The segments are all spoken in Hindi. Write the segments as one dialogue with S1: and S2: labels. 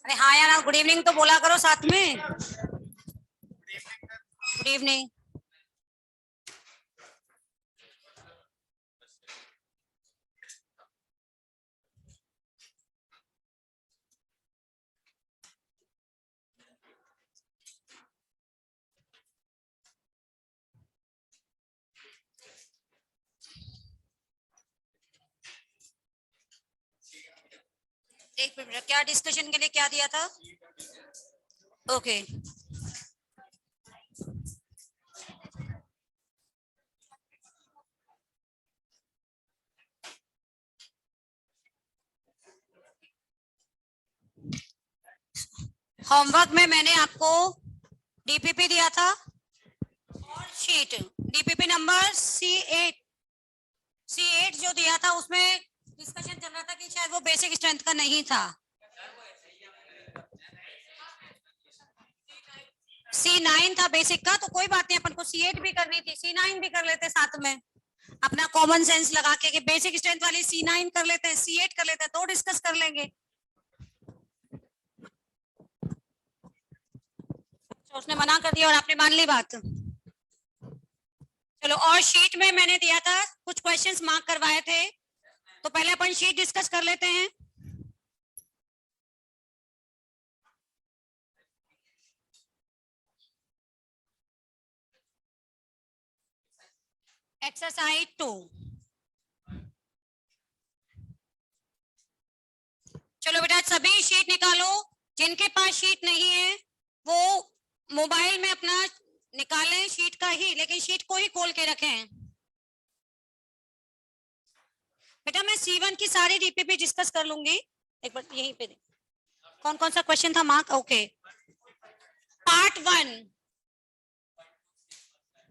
S1: अरे हाँ यार, गुड इवनिंग तो बोला करो साथ में। Good evening. एक मिनट, क्या डिस्कशन के लिए क्या दिया था? ओके। होमवर्क में मैंने आपको डीपीपी दिया था और शीट। डीपीपी नंबर सी8 जो दिया था उसमें डिस्कशन चल रहा था कि शायद वो बेसिक स्ट्रेंथ का नहीं था। C9 था बेसिक का, तो कोई बात नहीं, अपन को C8 भी करनी थी, C9 भी कर लेते साथ में। अपना कॉमन सेंस लगा के कि बेसिक स्ट्रेंथ वाली C9 कर लेते हैं, C8 कर लेते हैं, तो डिस्कस कर लेंगे। तो उसने मना कर दिया और आपने मान ली बात। चलो, और शीट में मैंने दिया था, कुछ क्वेश्चंस मार्क करवाए थे, तो पहले अपन शीट डिस्कस कर लेते हैं। एक्सरसाइज 2। चलो बेटा, सभी शीट निकालो। जिनके पास शीट नहीं है वो मोबाइल में अपना निकालें शीट का ही, लेकिन शीट को ही खोल के रखें। बेटा मैं C1 की सारी डीपीपी डिस्कस कर लूंगी। एक बार यहीं पे कौन कौन सा क्वेश्चन था mark? Okay, part 1,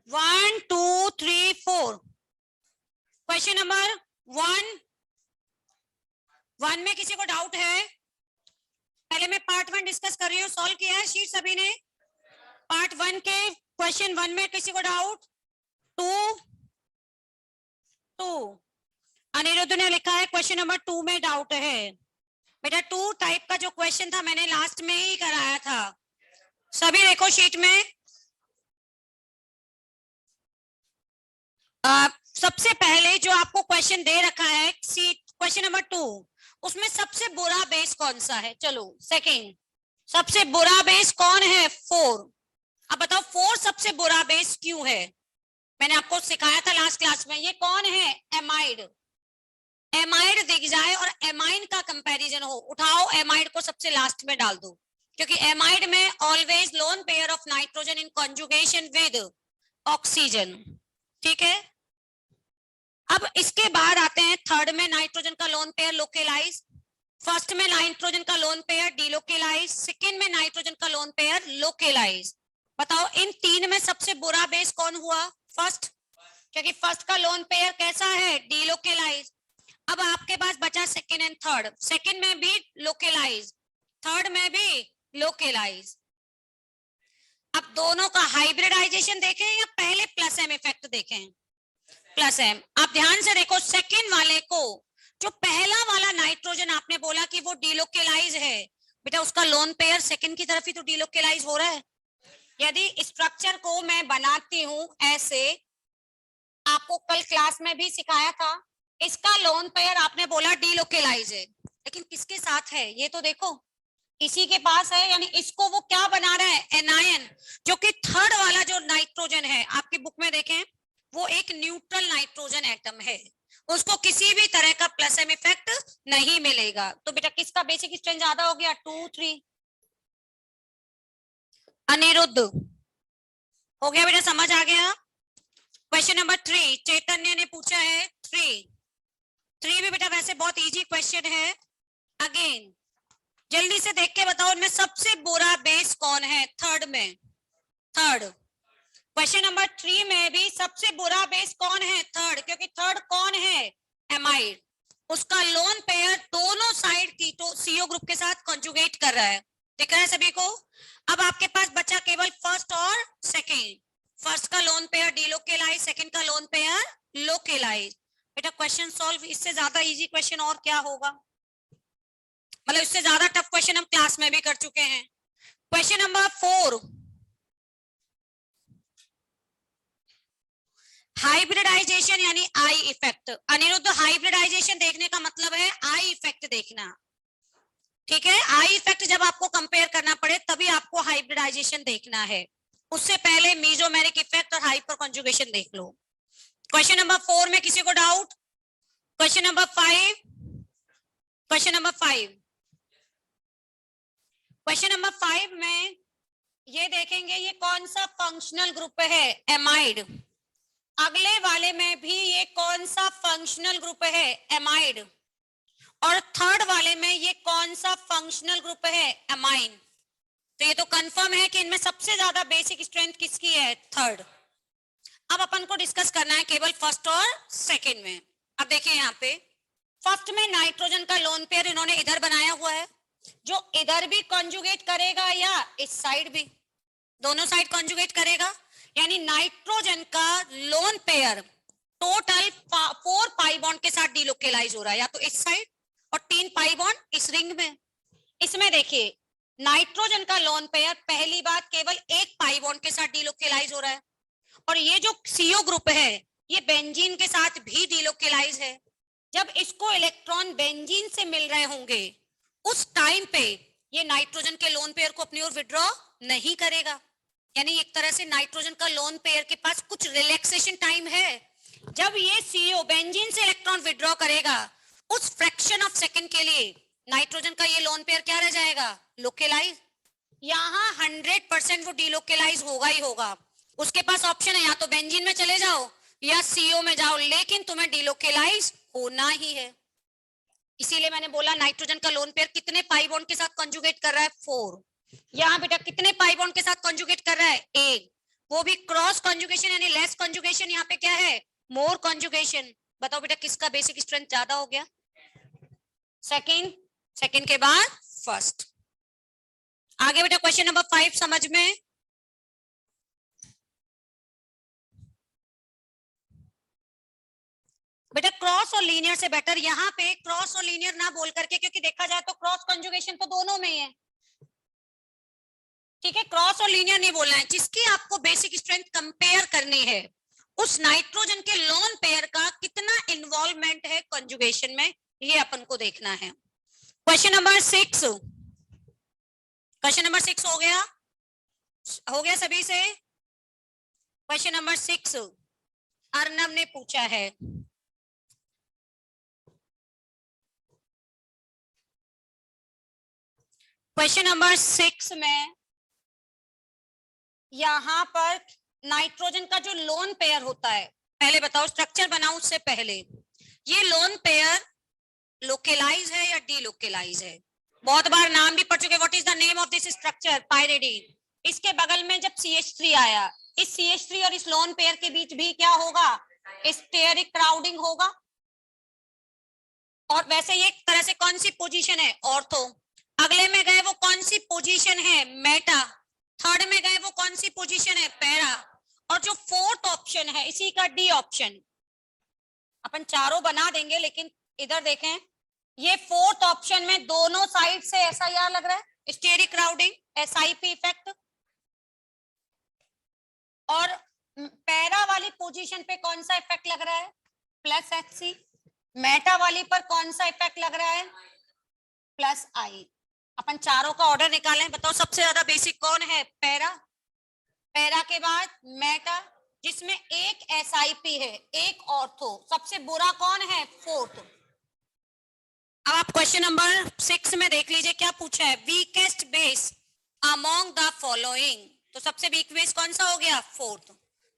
S1: 1 2 3 4। Question number 1 में किसी को डाउट है? पहले मैं पार्ट 1 डिस्कस कर रही हूँ। सॉल्व किया है शीट सभी ने? पार्ट 1 के क्वेश्चन 1 में किसी को डाउट? 2 अनिरुद्ध ने लिखा है क्वेश्चन नंबर 2 में डाउट है। बेटा 2 टाइप का जो क्वेश्चन था मैंने लास्ट में ही कराया था, सभी देखो शीट में। सबसे पहले जो आपको क्वेश्चन दे रखा है क्वेश्चन नंबर 2, उसमें सबसे बुरा बेस कौन सा है? चलो सेकंड, सबसे बुरा बेस कौन है? 4। अब बताओ 4 सबसे बुरा बेस क्यों है? मैंने आपको सिखाया था लास्ट क्लास में, ये कौन है? एमाइड। एमाइड दिख जाए और एमाइन का कंपैरिजन हो, उठाओ एमाइड को सबसे लास्ट में डाल दो, क्योंकि एमाइड में always loan pair of nitrogen in conjugation with oxygen. ठीक है, अब इसके बाद आते हैं थर्ड में नाइट्रोजन का लोन पेयर लोकेलाइज, फर्स्ट में नाइट्रोजन का लोन पेयर डीलोकेलाइज, सेकंड में नाइट्रोजन का लोन पेयर लोकेलाइज। बताओ इन तीन में सबसे बुरा बेस कौन हुआ? फर्स्ट, क्योंकि फर्स्ट का लोन पेयर कैसा है? डीलोकेलाइज। अब आपके पास बचा सेकंड एंड थर्ड, सेकंड में भी लोकेलाइज, थर्ड में भी लोकेलाइज। अब दोनों का हाइब्रिडाइजेशन देखें या पहले प्लस एम इफेक्ट देखें? Plus M. आप ध्यान से देखो सेकंड वाले को, जो पहला वाला नाइट्रोजन आपने बोला कि वो डीलोकेलाइज है, बेटा उसका लोन पेयर सेकंड की तरफ ही तो डीलोकेलाइज हो रहा है। यदि स्ट्रक्चर को मैं बनाती हूं ऐसे, आपको कल क्लास में भी सिखाया था, इसका लोन पेयर आपने बोला डीलोकेलाइज है, लेकिन किसके साथ है ये तो देखो, इसी के पास है, यानी इसको वो क्या बना रहा है? एनायन। जो कि थर्ड वाला जो नाइट्रोजन है आपकी बुक में देखें, वो एक न्यूट्रल नाइट्रोजन एटम है, उसको किसी भी तरह का प्लस एम इफेक्ट नहीं मिलेगा। तो बेटा किसका बेसिक स्ट्रेंथ ज्यादा हो गया? 2 3। अनिरुद्ध हो गया बेटा, समझ आ गया? क्वेश्चन नंबर 3 चैतन्य ने पूछा है। 3 भी बेटा वैसे बहुत इजी क्वेश्चन है। अगेन जल्दी से देख के बताओ इनमें सबसे बुरा बेस कौन है? थर्ड में, थर्ड। क्वेश्चन नंबर 3 में भी सबसे बुरा बेस कौन है? थर्ड, क्योंकि थर्ड कौन है? एमाइड। उसका लोन पेयर दोनों साइड कीटो सीओ ग्रुप के साथ कॉन्जुगेट कर रहा है। दिख रहा है सभी को? अब आपके पास बचा केवल फर्स्ट और सेकेंड। फर्स्ट का लोन पेयर डीलोकेलाइज, सेकेंड का लोन पेयर लोकेलाइज। बेटा क्वेश्चन सॉल्व, इससे ज्यादा इजी क्वेश्चन और क्या होगा? मतलब इससे ज्यादा टफ क्वेश्चन हम क्लास में भी कर चुके हैं। क्वेश्चन नंबर 4, हाइब्रिडाइजेशन यानी आई इफेक्ट। अनिरुद्ध, हाइब्रिडाइजेशन देखने का मतलब है आई इफेक्ट देखना, ठीक है। आई इफेक्ट जब आपको कंपेयर करना पड़े तभी आपको हाइब्रिडाइजेशन देखना है, उससे पहले मीजोमेरिक इफेक्ट और हाइपर कॉन्जुगेशन देख लो। क्वेश्चन नंबर 4 में किसी को doubt? Question number 5, question number 5, question number 5 में ये देखेंगे ये कौन सा फंक्शनल ग्रुप है, एमाइड। अगले वाले में भी ये कौन सा फंक्शनल ग्रुप है, एमाइड। और थर्ड वाले में ये कौन सा फंक्शनल ग्रुप है, एमाइन। तो ये तो कंफर्म है कि इनमें सबसे ज्यादा बेसिक स्ट्रेंथ किसकी है, थर्ड। अब अपन को डिस्कस करना है केवल फर्स्ट और सेकंड में। अब देखिए यहाँ पे फर्स्ट में नाइट्रोजन का लोन पेयर इन्होंने इधर बनाया हुआ है, जो इधर भी कॉन्जुगेट करेगा या इस साइड भी, दोनों साइड कॉन्जुगेट करेगा। यानी नाइट्रोजन का lone pair total 4 pi bond के साथ डिलोकेलाइज हो रहा है, या तो इस साइड और 3 पाई बॉन्ड इस रिंग में। इसमें देखिए नाइट्रोजन का लोन पेयर पहली बात केवल एक पाई बॉन्ड के साथ डिलोकेलाइज हो रहा है, और ये जो सीओ ग्रुप है ये बेंजीन के साथ भी डिलोकेलाइज है। जब इसको इलेक्ट्रॉन बेंजीन से मिल रहे होंगे उस टाइम पे ये नाइट्रोजन के लोन पेयर को अपनी ओर विड्रॉ नहीं करेगा। यानी एक तरह से नाइट्रोजन का लोन पेयर के पास कुछ रिलैक्सेशन टाइम है। जब ये सीओ बेंजीन से इलेक्ट्रॉन विड्रॉ करेगा उस फ्रैक्शन ऑफ सेकंड के लिए नाइट्रोजन का ये लोन पेयर क्या रह जाएगा, लोकेलाइज। यहाँ 100% वो डिलोकेलाइज होगा ही होगा। उसके पास ऑप्शन है या तो बेंजीन में चले जाओ या सीओ में जाओ, लेकिन तुम्हें डिलोकेलाइज होना ही है। इसीलिए मैंने बोला नाइट्रोजन का लोन पेयर कितने पाई बॉन्ड के साथ कंजुगेट कर रहा है, 4। यहाँ बेटा कितने पाई बॉन्ड के साथ कंजुगेट कर रहा है, 1। वो भी क्रॉस कंजुगेशन यानी लेस कंजुगेशन, यहाँ पे क्या है, मोर कंजुगेशन। बताओ बेटा किसका बेसिक स्ट्रेंथ ज्यादा हो गया, सेकंड, सेकंड के बाद फर्स्ट। आगे बेटा क्वेश्चन नंबर 5 समझ में। बेटा क्रॉस और लीनियर से बेटर, यहाँ पे क्रॉस और लीनियर ना बोल करके, क्योंकि देखा जाए तो क्रॉस कंजुगेशन तो दोनों में ही है, ठीक है। क्रॉस और लीनियर नहीं बोलना है, जिसकी आपको बेसिक स्ट्रेंथ कंपेयर करनी है उस नाइट्रोजन के लोन पेयर का कितना इन्वॉल्वमेंट है कंजुगेशन में, ये अपन को देखना है। क्वेश्चन नंबर 6, क्वेश्चन नंबर 6 हो गया, हो गया सभी से। क्वेश्चन नंबर 6 अर्नब ने पूछा है, क्वेश्चन नंबर 6 में यहां पर नाइट्रोजन का जो लोन पेयर होता है, पहले बताओ स्ट्रक्चर बनाओ उससे पहले, ये लोन पेयर लोकेलाइज है या डीलोकेलाइज है? बहुत बार नाम भी पढ़ चुके, what is the name of this structure, pyridine. इसके बगल में जब CH3 आया, इस CH3 और इस लोन पेयर के बीच भी क्या होगा, स्टेरिक क्राउडिंग होगा। और वैसे ये एक तरह से कौन सी पोजीशन है, ऑर्थो। अगले में गए वो कौन सी पोजीशन है, मेटा। थर्ड में गए वो कौन सी पोजीशन है, पैरा। और जो फोर्थ ऑप्शन है इसी का डी ऑप्शन, अपन चारों बना देंगे लेकिन इधर देखें, ये फोर्थ ऑप्शन में दोनों साइड से ऐसा यार लग रहा है, स्टेरिक क्राउडिंग, SIP इफेक्ट। और पैरा वाली पोजीशन पे कौन सा इफेक्ट लग रहा है, +HC। मेटा वाली पर कौन सा इफेक्ट लग रहा है, +I। अपन चारों का ऑर्डर निकालें, बताओ सबसे ज्यादा बेसिक कौन है, पैरा। पैरा के बाद मेटा, जिसमें एक SIP है, एक ऑर्थो। सबसे बुरा कौन है, फोर्थ। अब आप क्वेश्चन नंबर 6 में देख लीजिए क्या पूछा है, weakest base among the following. तो सबसे वीक बेस कौन सा हो गया, fourth,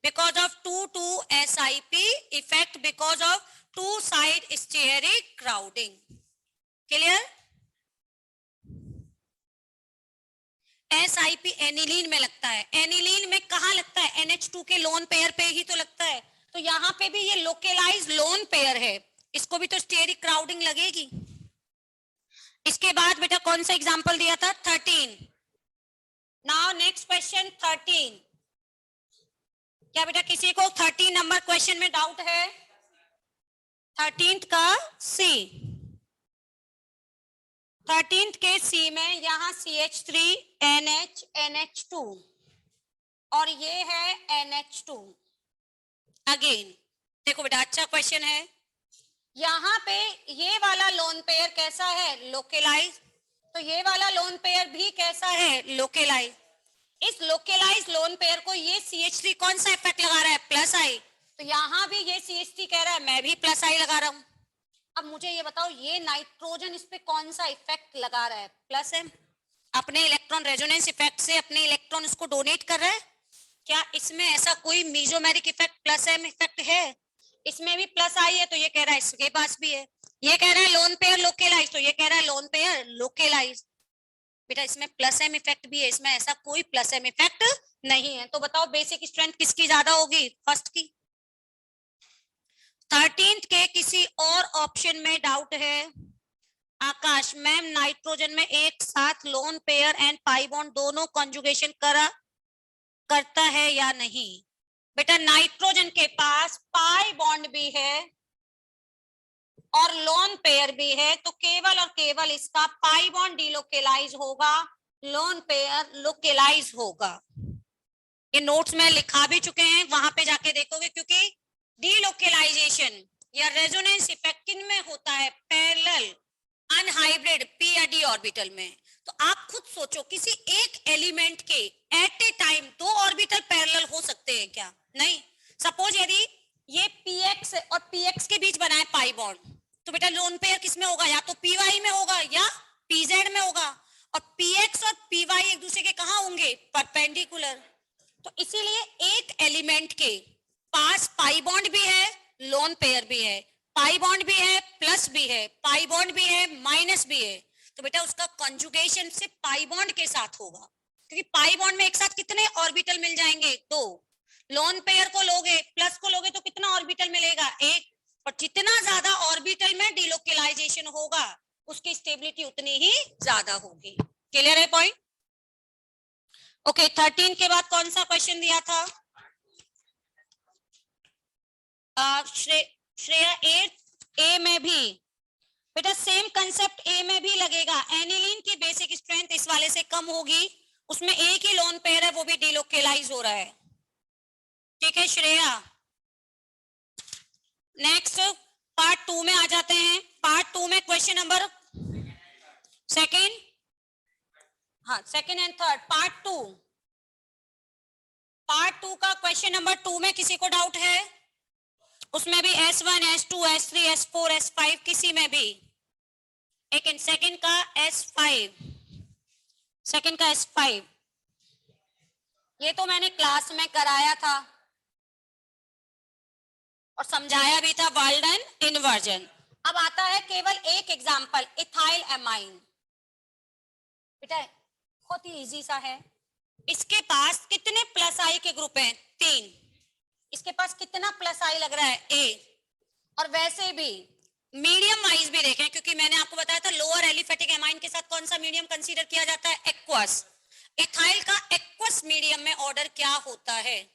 S1: because of 2 SIP effect, because of 2 side steric crowding. Clear. SIP aniline में लगता है, एनिलीन में कहाँ लगता है, NH2 के लोन पेयर पे ही तो लगता है। तो यहाँ पे भी ये लोकेलाइज लोन पेयर है, इसको भी तो स्टेरिक क्राउडिंग लगेगी। इसके बाद बेटा कौन सा एग्जांपल दिया था, 13। Now next question 13। क्या बेटा किसी को 13 नंबर क्वेश्चन में डाउट है, 13 का C। 13th के सी में यहाँ CH3 NH NH2 और ये है NH2। अगेन देखो बेटा, अच्छा क्वेश्चन है। यहाँ पे ये वाला लोन पेयर कैसा है? लोकेलाइज। तो ये वाला लोन पेयर भी कैसा है? लोकेलाइज। इस लोकेलाइज लोन पेयर को ये CH3 कौन सा इफेक्ट लगा रहा है? प्लस आई। तो यहाँ भी ये CH3 कह रहा है, मैं भी प्लस आई लगा रहा हूं। अब मुझे ये बताओ, ये नाइट्रोजन इस पे कौन सा इफेक्ट लगा रहा है? Plus M. अपने इलेक्ट्रॉन रेजोनेंस इफेक्ट से अपने इलेक्ट्रॉन इसको डोनेट कर रहा है। क्या इसमें ऐसा कोई mesomeric effect plus M effect है? इसमें भी प्लस आई है, तो ये कह रहा है इसके पास भी है। ये कह रहा है लोन पेयर लोकेलाइज, तो ये कह रहा है लोन पेयर लोकेलाइज। बेटा इसमें प्लस एम इफेक्ट भी है, इसमें ऐसा कोई प्लस एम इफेक्ट नहीं है। तो बताओ बेसिक स्ट्रेंथ किसकी ज्यादा होगी? फर्स्ट की। 13th के किसी और ऑप्शन में डाउट है? आकाश मैम, नाइट्रोजन में एक साथ lone pair and pi bond दोनों कॉन्जुगेशन करता है या नहीं? बेटा नाइट्रोजन के पास पाई बॉन्ड भी है और लोन पेयर भी है, तो केवल और केवल इसका पाई बॉन्ड डिलोकेलाइज होगा, लोन पेयर लोकेलाइज होगा। ये नोट्स में लिखा भी चुके हैं, वहां पे जाके देखोगे, क्योंकि डिलोकेलाइजेशन या रेजोनेंस इफेक्ट किन में होता है? पैरेलल अनहाइब्रिड p या d ऑर्बिटल में। तो आप खुद सोचो, किसी एक एलिमेंट के एट ए टाइम दो ऑर्बिटल पैरेलल हो सकते हैं क्या? नहीं। सपोज यदि ये px और px के बीच बना है पाई बॉन्ड, तो बेटा लोन पेयर किस में होगा? या तो py में होगा या pz में होगा। और px और py एक दूसरे के कहां होंगे? परपेंडिकुलर। तो इसीलिए एक एलिमेंट के पास पाई बॉन्ड भी है, लोन पेयर भी है, पाई बॉन्ड भी है, प्लस भी है, पाई बॉन्ड भी है, माइनस भी है। तो बेटा उसका कंजुगेशन से पाई बॉन्ड के साथ होगा, क्योंकि पाई बॉन्ड में एक साथ कितने ऑर्बिटल मिल जाएंगे? दो। लोन पेयर को लोगे, प्लस को लोगे, तो कितना ऑर्बिटल मिलेगा? एक। और जितना ज्यादा ऑर्बिटल में डिलोकेलाइजेशन होगा, उसकी स्टेबिलिटी उतनी ही ज्यादा होगी। क्लियर है पॉइंट? ओके, 13 के बाद कौन सा क्वेश्चन दिया था? श्रेया 8 ए में भी बेटा सेम कंसेप्ट ए में भी लगेगा। एनिलीन की बेसिक स्ट्रेंथ इस वाले से कम होगी, उसमें एक ही लोन पेयर है, वो भी डिलोकेलाइज हो रहा है। ठीक है श्रेया। नेक्स्ट पार्ट 2 में आ जाते हैं। पार्ट 2 में क्वेश्चन नंबर सेकंड, हाँ सेकंड एंड थर्ड, पार्ट 2 का क्वेश्चन नंबर 2 में किसी को डाउट है? उसमें भी S1 S2 S3 S4 S5 किसी में भी एक सेकंड का S5 ये तो मैंने क्लास में कराया था और समझाया भी था, वाल्डन इन्वर्जन। अब आता है केवल एक एग्जांपल, इथाइल एमाइन। बेटा बहुत ही इजी सा है। इसके पास कितने प्लस आई के ग्रुप हैं? 3। इसके पास कितना प्लस आई लग रहा है? ए। और वैसे भी मीडियम वाइज भी देखें, क्योंकि मैंने आपको बताया था लोअर एलिफेटिक एमाइन के साथ कौन सा मीडियम कंसीडर किया जाता है? एक्वस। इथाइल का एक्वस मीडियम में ऑर्डर क्या होता है?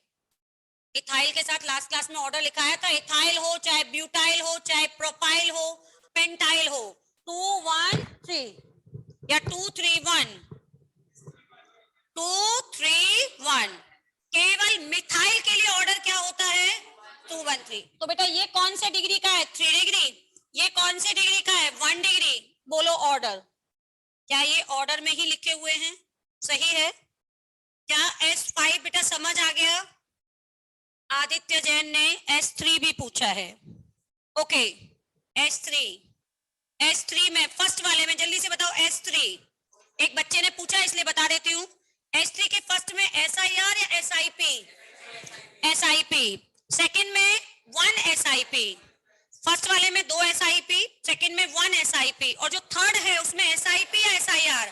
S1: इथाइल के साथ लास्ट क्लास में ऑर्डर लिखाया था, इथाइल हो चाहे ब्यूटाइल हो चाहे प्रोपाइल हो पेंटाइल हो, 2 1 3 या 2 3 1 2 3 1। केवल मिथाइल के लिए ऑर्डर क्या होता है? 2 1 3। तो बेटा ये कौन से डिग्री का है? 3 डिग्री। ये कौन से डिग्री का है? 1 डिग्री। बोलो ऑर्डर। क्या ये ऑर्डर में ही लिखे हुए हैं? सही है क्या? S5 बेटा समझ आ गया? आदित्य जैन ने S3 भी पूछा है। ओके S3 में फर्स्ट वाले में जल्दी से बताओ। S3 एक बच्चे ने पूछा इसलिए बता देती हूँ। S3 के फर्स्ट में SIR या SIP? SIP। सेकंड में 1 SIP। फर्स्ट वाले में 2 SIP, सेकंड में 1 SIP, और जो थर्ड है उसमें SIP या SIR?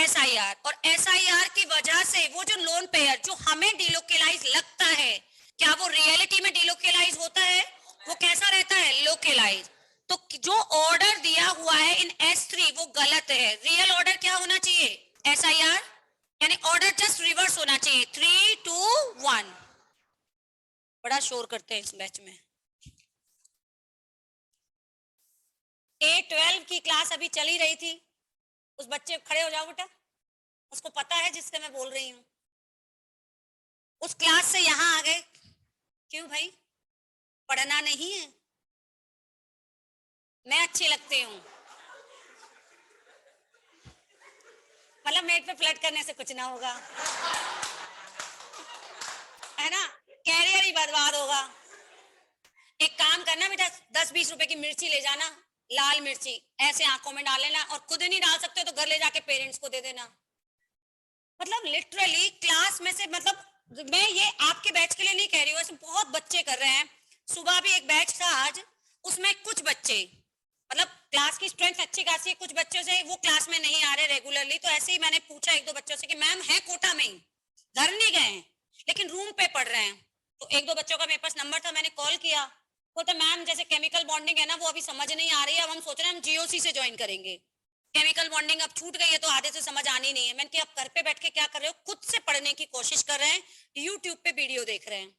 S1: SIR। और SIR की वजह से वो जो लोन पेयर जो हमें डिलोकेलाइज लगता है, क्या वो रियलिटी में डिलोकेलाइज होता है? वो कैसा रहता है? लोकेलाइज। तो जो ऑर्डर दिया हुआ है इन S3 वो गलत है। रियल ऑर्डर क्या होना चाहिए? SIR, यानी ऑर्डर जस्ट रिवर्स होना चाहिए, 3 2 1। बड़ा शोर करते हैं इस बैच में। A12 की क्लास अभी चली रही थी, उस बच्चे खड़े हो जाओ बेटा, उसको पता है जिससे मैं बोल रही हूँ, उस क्लास से यहाँ आ गए, क्यों भाई, पढ़ना नहीं है? मैं अच्छी लगती हूँ? मतलब मेट पे फ्लर्ट करने से कुछ ना होगा, है ना, कैरियर ही बर्बाद होगा। एक काम करना बेटा, 10-20 रुपए की मिर्ची ले जाना, लाल मिर्ची, ऐसे आंखों में डाल लेना, और खुद नहीं डाल सकते तो घर ले जाके पेरेंट्स को दे देना। मतलब लिटरली क्लास में से, मतलब मैं ये आपके बैच के लिए नहीं कह रही हूँ, ऐसे बहुत बच्चे कर रहे हैं। सुबह भी एक बैच था आज, उसमें कुछ बच्चे, मतलब क्लास की स्ट्रेंथ अच्छी खासी है, कुछ बच्चों से वो क्लास में नहीं आ रहे रेगुलरली, तो ऐसे ही मैंने पूछा एक दो बच्चों से कि मैम है कोटा में ही, घर नहीं गए हैं लेकिन रूम पे पढ़ रहे हैं। तो एक दो बच्चों का मेरे पास नंबर था, मैंने कॉल किया, बोलते मैम जैसे केमिकल बॉन्डिंग है ना वो अभी समझ नहीं आ रही है, अब हम सोच रहे हैं हम जीओसी से ज्वाइन करेंगे। केमिकल बॉन्डिंग अब छूट गई है तो आधे से समझ आनी नहीं है। मैंने कि आप घर पे बैठ के क्या कर रहे हो, खुद से पढ़ने की कोशिश कर रहे हैं, यूट्यूब पे वीडियो देख रहे हैं।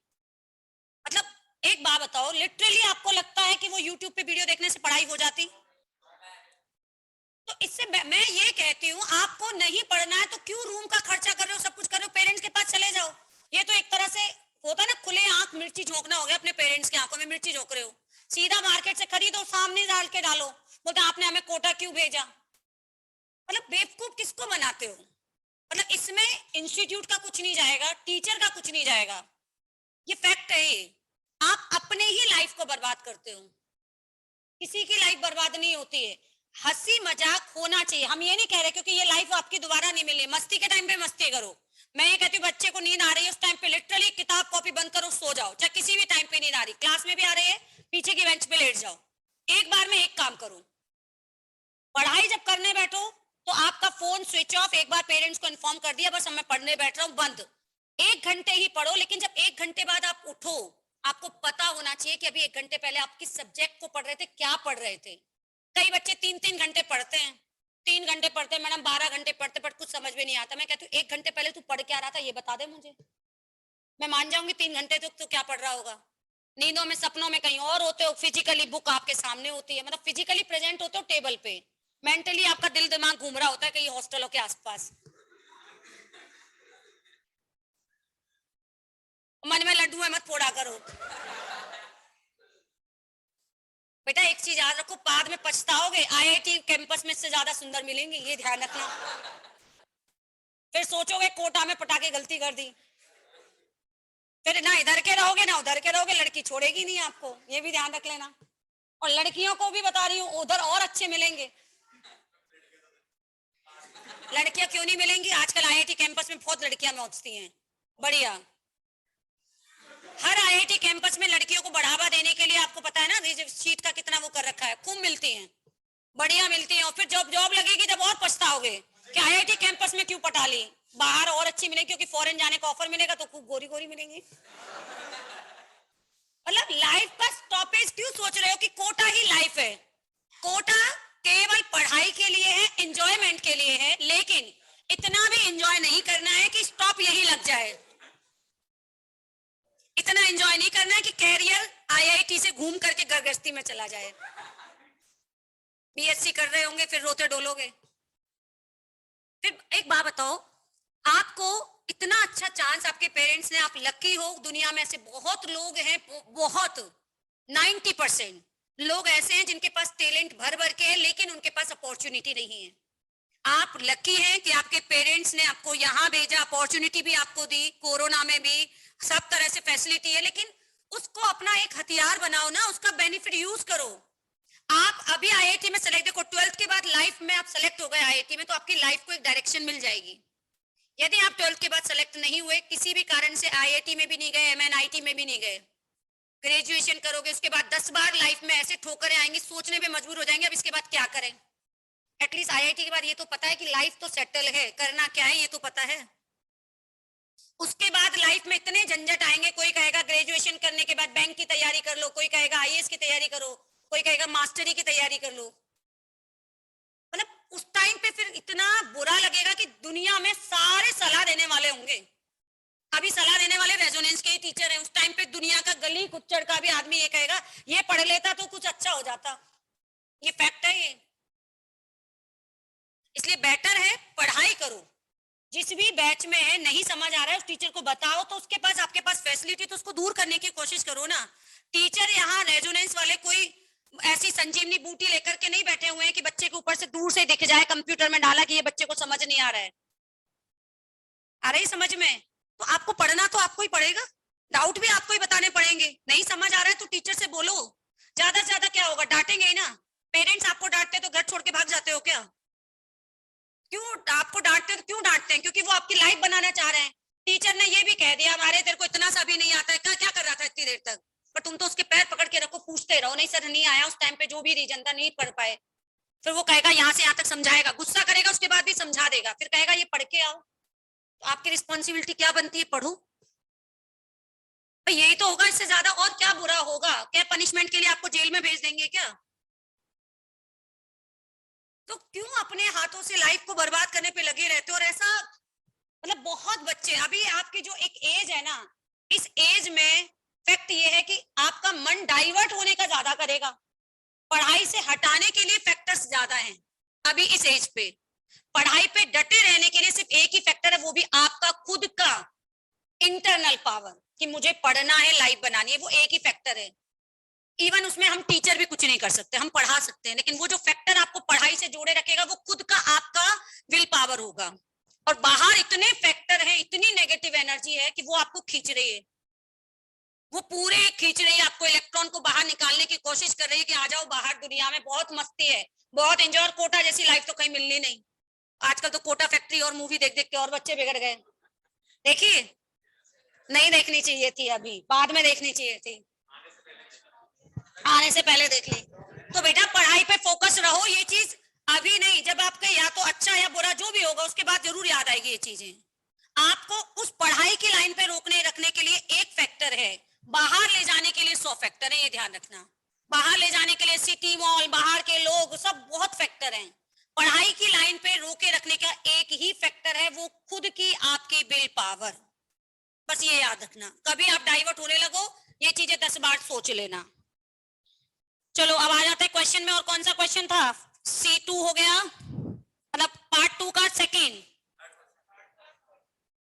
S1: मतलब एक बात बताओ, लिटरली आपको लगता है कि वो यूट्यूब पे वीडियो देखने से पढ़ाई हो जाती? तो इससे मैं ये कहती हूँ, आपको नहीं पढ़ना है तो क्यों रूम का खर्चा कर रहे हो, सब कुछ कर रहे हो, पेरेंट्स के पास चले जाओ। ये तो एक तरह से होता है ना, खुले आंख मिर्ची झोंकना हो गया, अपने पेरेंट्स की आंखों में मिर्ची झोंक रहे हो। सीधा मार्केट से खरीदो, सामने डाल के डालो, बोलते आपने हमें कोटा क्यों भेजा। मतलब बेवकूफ किसको बनाते हो? मतलब इसमें इंस्टीट्यूट का कुछ नहीं जाएगा, टीचर का कुछ नहीं जाएगा, ये फैक्ट है ये। आप अपने ही लाइफ को बर्बाद करते हो, किसी की लाइफ बर्बाद नहीं होती है। हंसी मजाक होना चाहिए, हम ये नहीं कह रहे, क्योंकि ये लाइफ आपकी दोबारा नहीं मिली। मस्ती के टाइम पे मस्ती करो, मैं ये कहती हूँ बच्चे को नींद आ रही है उस टाइम पे लिटरली किताब कॉपी बंद करो, सो जाओ, चाहे किसी भी टाइम पे नींद आ रही, क्लास में भी आ रही है, पीछे की बेंच पे लेट जाओ। एक बार में एक काम करो, पढ़ाई जब करने बैठो तो आपका फोन स्विच ऑफ, एक बार पेरेंट्स को इन्फॉर्म कर दिया बस अब मैं पढ़ने बैठ रहा हूँ, बंद। 1 घंटे ही पढ़ो, लेकिन जब 1 घंटे बाद आप उठो, आपको पता होना चाहिए कि अभी 1 घंटे पहले आप किस सब्जेक्ट को पढ़ रहे थे, क्या पढ़ रहे थे। कई बच्चे 3-3 घंटे पढ़ते हैं, 3 घंटे पढ़ते हैं मैडम, 12 घंटे पढ़ते पढ़ कुछ समझ में नहीं आता। मैं कहती हूँ 1 घंटे पहले तू पढ़ क्या रहा था ये बता दे मुझे, मैं मान जाऊंगी 3 घंटे तक तो क्या पढ़ रहा होगा। नींदों में सपनों में कहीं और होते हो, फिजिकली बुक आपके सामने होती है, मतलब फिजिकली प्रेजेंट होते हो टेबल पे, मेंटली आपका दिल दिमाग घूम रहा होता है कहीं हॉस्टलों के आसपास, मन में लड्डू है मत फोड़ा करो। बेटा एक चीज याद रखो, बाद में पछताओगे, आईआईटी कैंपस में इससे ज्यादा सुंदर मिलेंगे, ये ध्यान रखना। फिर सोचोगे कोटा में पटाके गलती कर दी, फिर ना इधर के रहोगे ना उधर के रहोगे, लड़की छोड़ेगी नहीं आपको, ये भी ध्यान रख लेना। और लड़कियों को भी बता रही हूँ, उधर और अच्छे मिलेंगे। लड़कियां क्यों नहीं मिलेंगी, आजकल आईआईटी कैंपस में बहुत लड़कियां पहुंचती हैं, बढ़िया। हर आईआईटी कैंपस में लड़कियों को बढ़ावा देने के लिए, आपको पता है ना रिजर्व सीट का कितना वो कर रखा है, खूब मिलती हैं, बढ़िया मिलती हैं। और फिर जब जॉब लगेगी तब और पछताओगे कि आईआईटी कैंपस में क्यों पटा ली, बाहर और अच्छी मिलेगी, क्योंकि फॉरेन जाने का ऑफर मिलेगा तो खूब गोरी गोरी मिलेंगी। मतलब लाइफ का स्टॉपेज क्यों सोच रहे हो कि कोटा ही लाइफ है। कोटा केवल पढ़ाई के लिए है, एंजॉयमेंट के लिए है, लेकिन इतना भी एंजॉय नहीं करना है कि स्टॉप यही लग जाए। इतना एंजॉय नहीं करना है कि कैरियर आईआईटी से घूम करके घर गृहस्थी में चला जाए। बीएससी कर रहे होंगे फिर रोते डोलोगे। फिर एक बात बताओ, आपको इतना अच्छा चांस आपके पेरेंट्स ने, आप लकी हो, दुनिया में ऐसे बहुत लोग हैं, बहुत 90% लोग ऐसे हैं जिनके पास टैलेंट भर भर के है, लेकिन उनके पास अपॉर्चुनिटी नहीं है। आप लकी हैं कि आपके पेरेंट्स ने आपको यहाँ भेजा, अपॉर्चुनिटी भी आपको दी, कोरोना में भी सब तरह से फैसिलिटी है, लेकिन उसको अपना एक हथियार बनाओ ना, उसका बेनिफिट यूज करो। आप अभी आईआईटी में सेलेक्ट, देखो 12th के बाद लाइफ में आप सेलेक्ट हो गए आईआईटी में, तो आपकी लाइफ को एक डायरेक्शन मिल जाएगी। यदि आप 12th के बाद सेलेक्ट नहीं हुए, किसी भी कारण से आईआईटी में भी नहीं गए, एमएनआईटी में भी नहीं गए, ग्रेजुएशन करोगे, उसके बाद 10 बार लाइफ में ऐसे ठोकरें आएंगी, सोचने में मजबूर हो जाएंगे अब इसके बाद क्या करें। एटलीस्ट आईआईटी के बाद ये तो पता है कि लाइफ तो सेटल है, करना क्या है ये तो पता है। उसके बाद लाइफ में इतने झंझट आएंगे, कोई कहेगा ग्रेजुएशन करने के बाद बैंक की तैयारी कर लो, कोई कहेगा आईएएस की तैयारी करो, कोई कहेगा मास्टरी की तैयारी कर लो। मतलब उस टाइम पे फिर इतना बुरा लगेगा कि दुनिया में सारे सलाह देने वाले होंगे। अभी सलाह देने वाले रेजोनेंस के ही टीचर हैं, उस टाइम पे दुनिया का गली कुच्चड़ का भी आदमी ये कहेगा ये पढ़ लेता तो कुछ अच्छा हो जाता। ये फैक्ट है ये। इसलिए बेटर है पढ़ाई करो। जिस भी बैच में है नहीं समझ आ रहा है उस टीचर को बताओ, तो उसके पास आपके पास फैसिलिटी तो उसको दूर करने की कोशिश करो ना। टीचर यहाँ रेजोनेंस वाले कोई ऐसी संजीवनी बूटी लेकर के नहीं बैठे हुए हैं कि बच्चे के ऊपर से दूर से दिख जाए कंप्यूटर में डाला कि ये बच्चे को समझ नहीं आ रहा है। आ रही समझ में? तो आपको पढ़ना तो आपको ही पड़ेगा, डाउट भी आपको ही बताने पड़ेंगे। नहीं समझ आ रहा है तो टीचर से बोलो। ज्यादा से ज्यादा क्या होगा, डांटेंगे ही ना। पेरेंट्स आपको डांटते तो घर छोड़ के भाग जाते हो क्या? क्यों आपको डांटते तो क्यों डांटते हैं? क्योंकि वो आपकी लाइफ बनाना चाह रहे हैं। टीचर ने ये भी कह दिया हमारे तेरे को इतना सा भी नहीं आता है, क्या क्या कर रहा था इतनी देर तक? पर तुम तो उसके पैर पकड़ के रखो, पूछते रहो नहीं सर नहीं आया उस टाइम पे, जो भी रीजन था नहीं पढ़ पाए। फिर वो कहेगा यहाँ से यहाँ तक समझाएगा, गुस्सा करेगा, उसके बाद भी समझा देगा, फिर कहेगा ये पढ़ के आओ। तो आपकी रिस्पॉन्सिबिलिटी क्या बनती है? पढ़ो। यही तो होगा, इससे ज्यादा और क्या बुरा होगा? क्या पनिशमेंट के लिए आपको जेल में भेज देंगे क्या? तो क्यों अपने हाथों से लाइफ को बर्बाद करने पे लगे रहते हो? और ऐसा मतलब बहुत बच्चे अभी आपकी जो एक एज है ना, इस एज में फैक्ट ये है कि आपका मन डाइवर्ट होने का ज्यादा करेगा, पढ़ाई से हटाने के लिए फैक्टर्स ज्यादा हैं। अभी इस एज पे पढ़ाई पे डटे रहने के लिए सिर्फ एक ही फैक्टर है, वो भी आपका खुद का इंटरनल पावर कि मुझे पढ़ना है, लाइफ बनानी है, वो एक ही फैक्टर है। इवन उसमें हम टीचर भी कुछ नहीं कर सकते, हम पढ़ा सकते हैं, लेकिन वो जो फैक्टर आपको पढ़ाई से जोड़े रखेगा वो खुद का आपका विल पावर होगा। और बाहर इतने फैक्टर हैं, इतनी नेगेटिव एनर्जी है कि वो आपको खींच रही है, वो पूरे खींच रही है आपको, इलेक्ट्रॉन को बाहर निकालने की कोशिश कर रही है कि आ जाओ बाहर, दुनिया में बहुत मस्ती है, बहुत एंजॉय। और कोटा जैसी लाइफ तो कहीं मिलनी नहीं। आजकल तो कोटा फैक्ट्री और मूवी देख देख के और बच्चे बिगड़ गए। देखिए, नहीं देखनी चाहिए थी, अभी बाद में देखनी चाहिए थी, आने से पहले देख ली। तो बेटा पढ़ाई पे फोकस रहो, ये चीज अभी नहीं, जब आपके या तो अच्छा या बुरा जो भी होगा उसके बाद जरूर याद आएगी ये चीजें। आपको उस पढ़ाई की लाइन पे रोकने रखने के लिए एक फैक्टर है, बाहर ले जाने के लिए 100 फैक्टर है, ये ध्यान रखना। बाहर ले जाने के लिए सिटी मॉल, बाहर के लोग, सब बहुत फैक्टर हैं। पढ़ाई की लाइन पे रोके रखने का एक ही फैक्टर है, वो खुद की आपकी विल पावर। बस ये याद रखना, कभी आप डाइवर्ट होने लगो ये चीजें 10 बार सोच लेना। चलो अब आ जाते हैं क्वेश्चन में। और कौन सा क्वेश्चन था? C2 हो गया, मतलब पार्ट 2 का सेकेंड।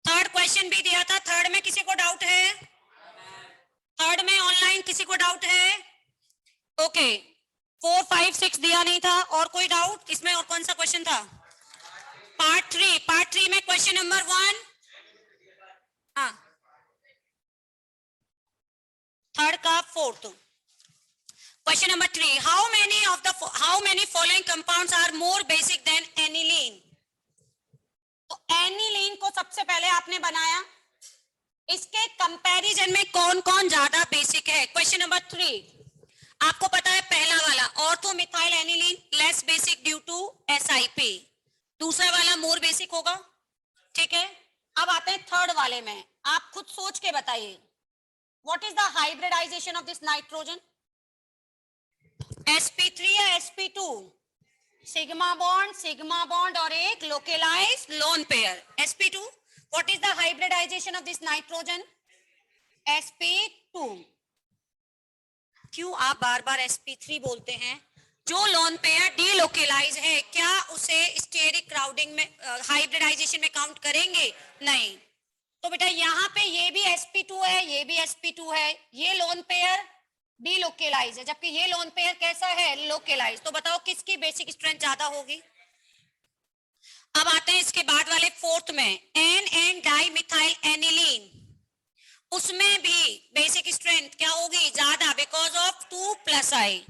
S1: थर्ड क्वेश्चन भी दिया था, थर्ड में किसी को डाउट है? थर्ड में ऑनलाइन किसी को डाउट है? ओके, 4, 5, 6 दिया नहीं था। और कोई डाउट इसमें? और कौन सा क्वेश्चन था? पार्ट 3 में क्वेश्चन नंबर 1, हाँ, थर्ड का fourth. Question number 3. How many following compounds are more basic than aniline? तो एनिलीन को सबसे पहले आपने बनाया, इसके कंपैरिजन में कौन कौन ज्यादा बेसिक है? क्वेश्चन नंबर 3 आपको पता है, पहला वाला ortho methyl aniline less basic due to SIP, दूसरा वाला मोर बेसिक होगा। ठीक है, अब आते हैं थर्ड वाले में, आप खुद सोच के बताइए, what is the hybridisation of this nitrogen? sp3 या sp2? सिग्मा बॉन्ड और एक localise lone pair sp2। What is the hybridisation of this nitrogen? sp2। क्यों आप बार बार sp3 बोलते हैं? जो लोन पेयर डीलोकेलाइज है, क्या उसे स्टेरिक क्राउडिंग में हाइब्रिडाइजेशन में काउंट करेंगे? नहीं। तो बेटा यहाँ पे ये भी sp2 है, ये भी sp2 है, ये लोन पेयर डीलोकेलाइज है, जबकि ये लोन पेयर कैसा है? लोकेलाइज। तो बताओ किसकी बेसिक स्ट्रेंथ ज्यादा होगी? अब आते हैं इसके बाद वाले फोर्थ में, एन डाइमिथाइल एनिलीन, उसमें भी बेसिक स्ट्रेंथ क्या होगी? ज्यादा, because of 2+I।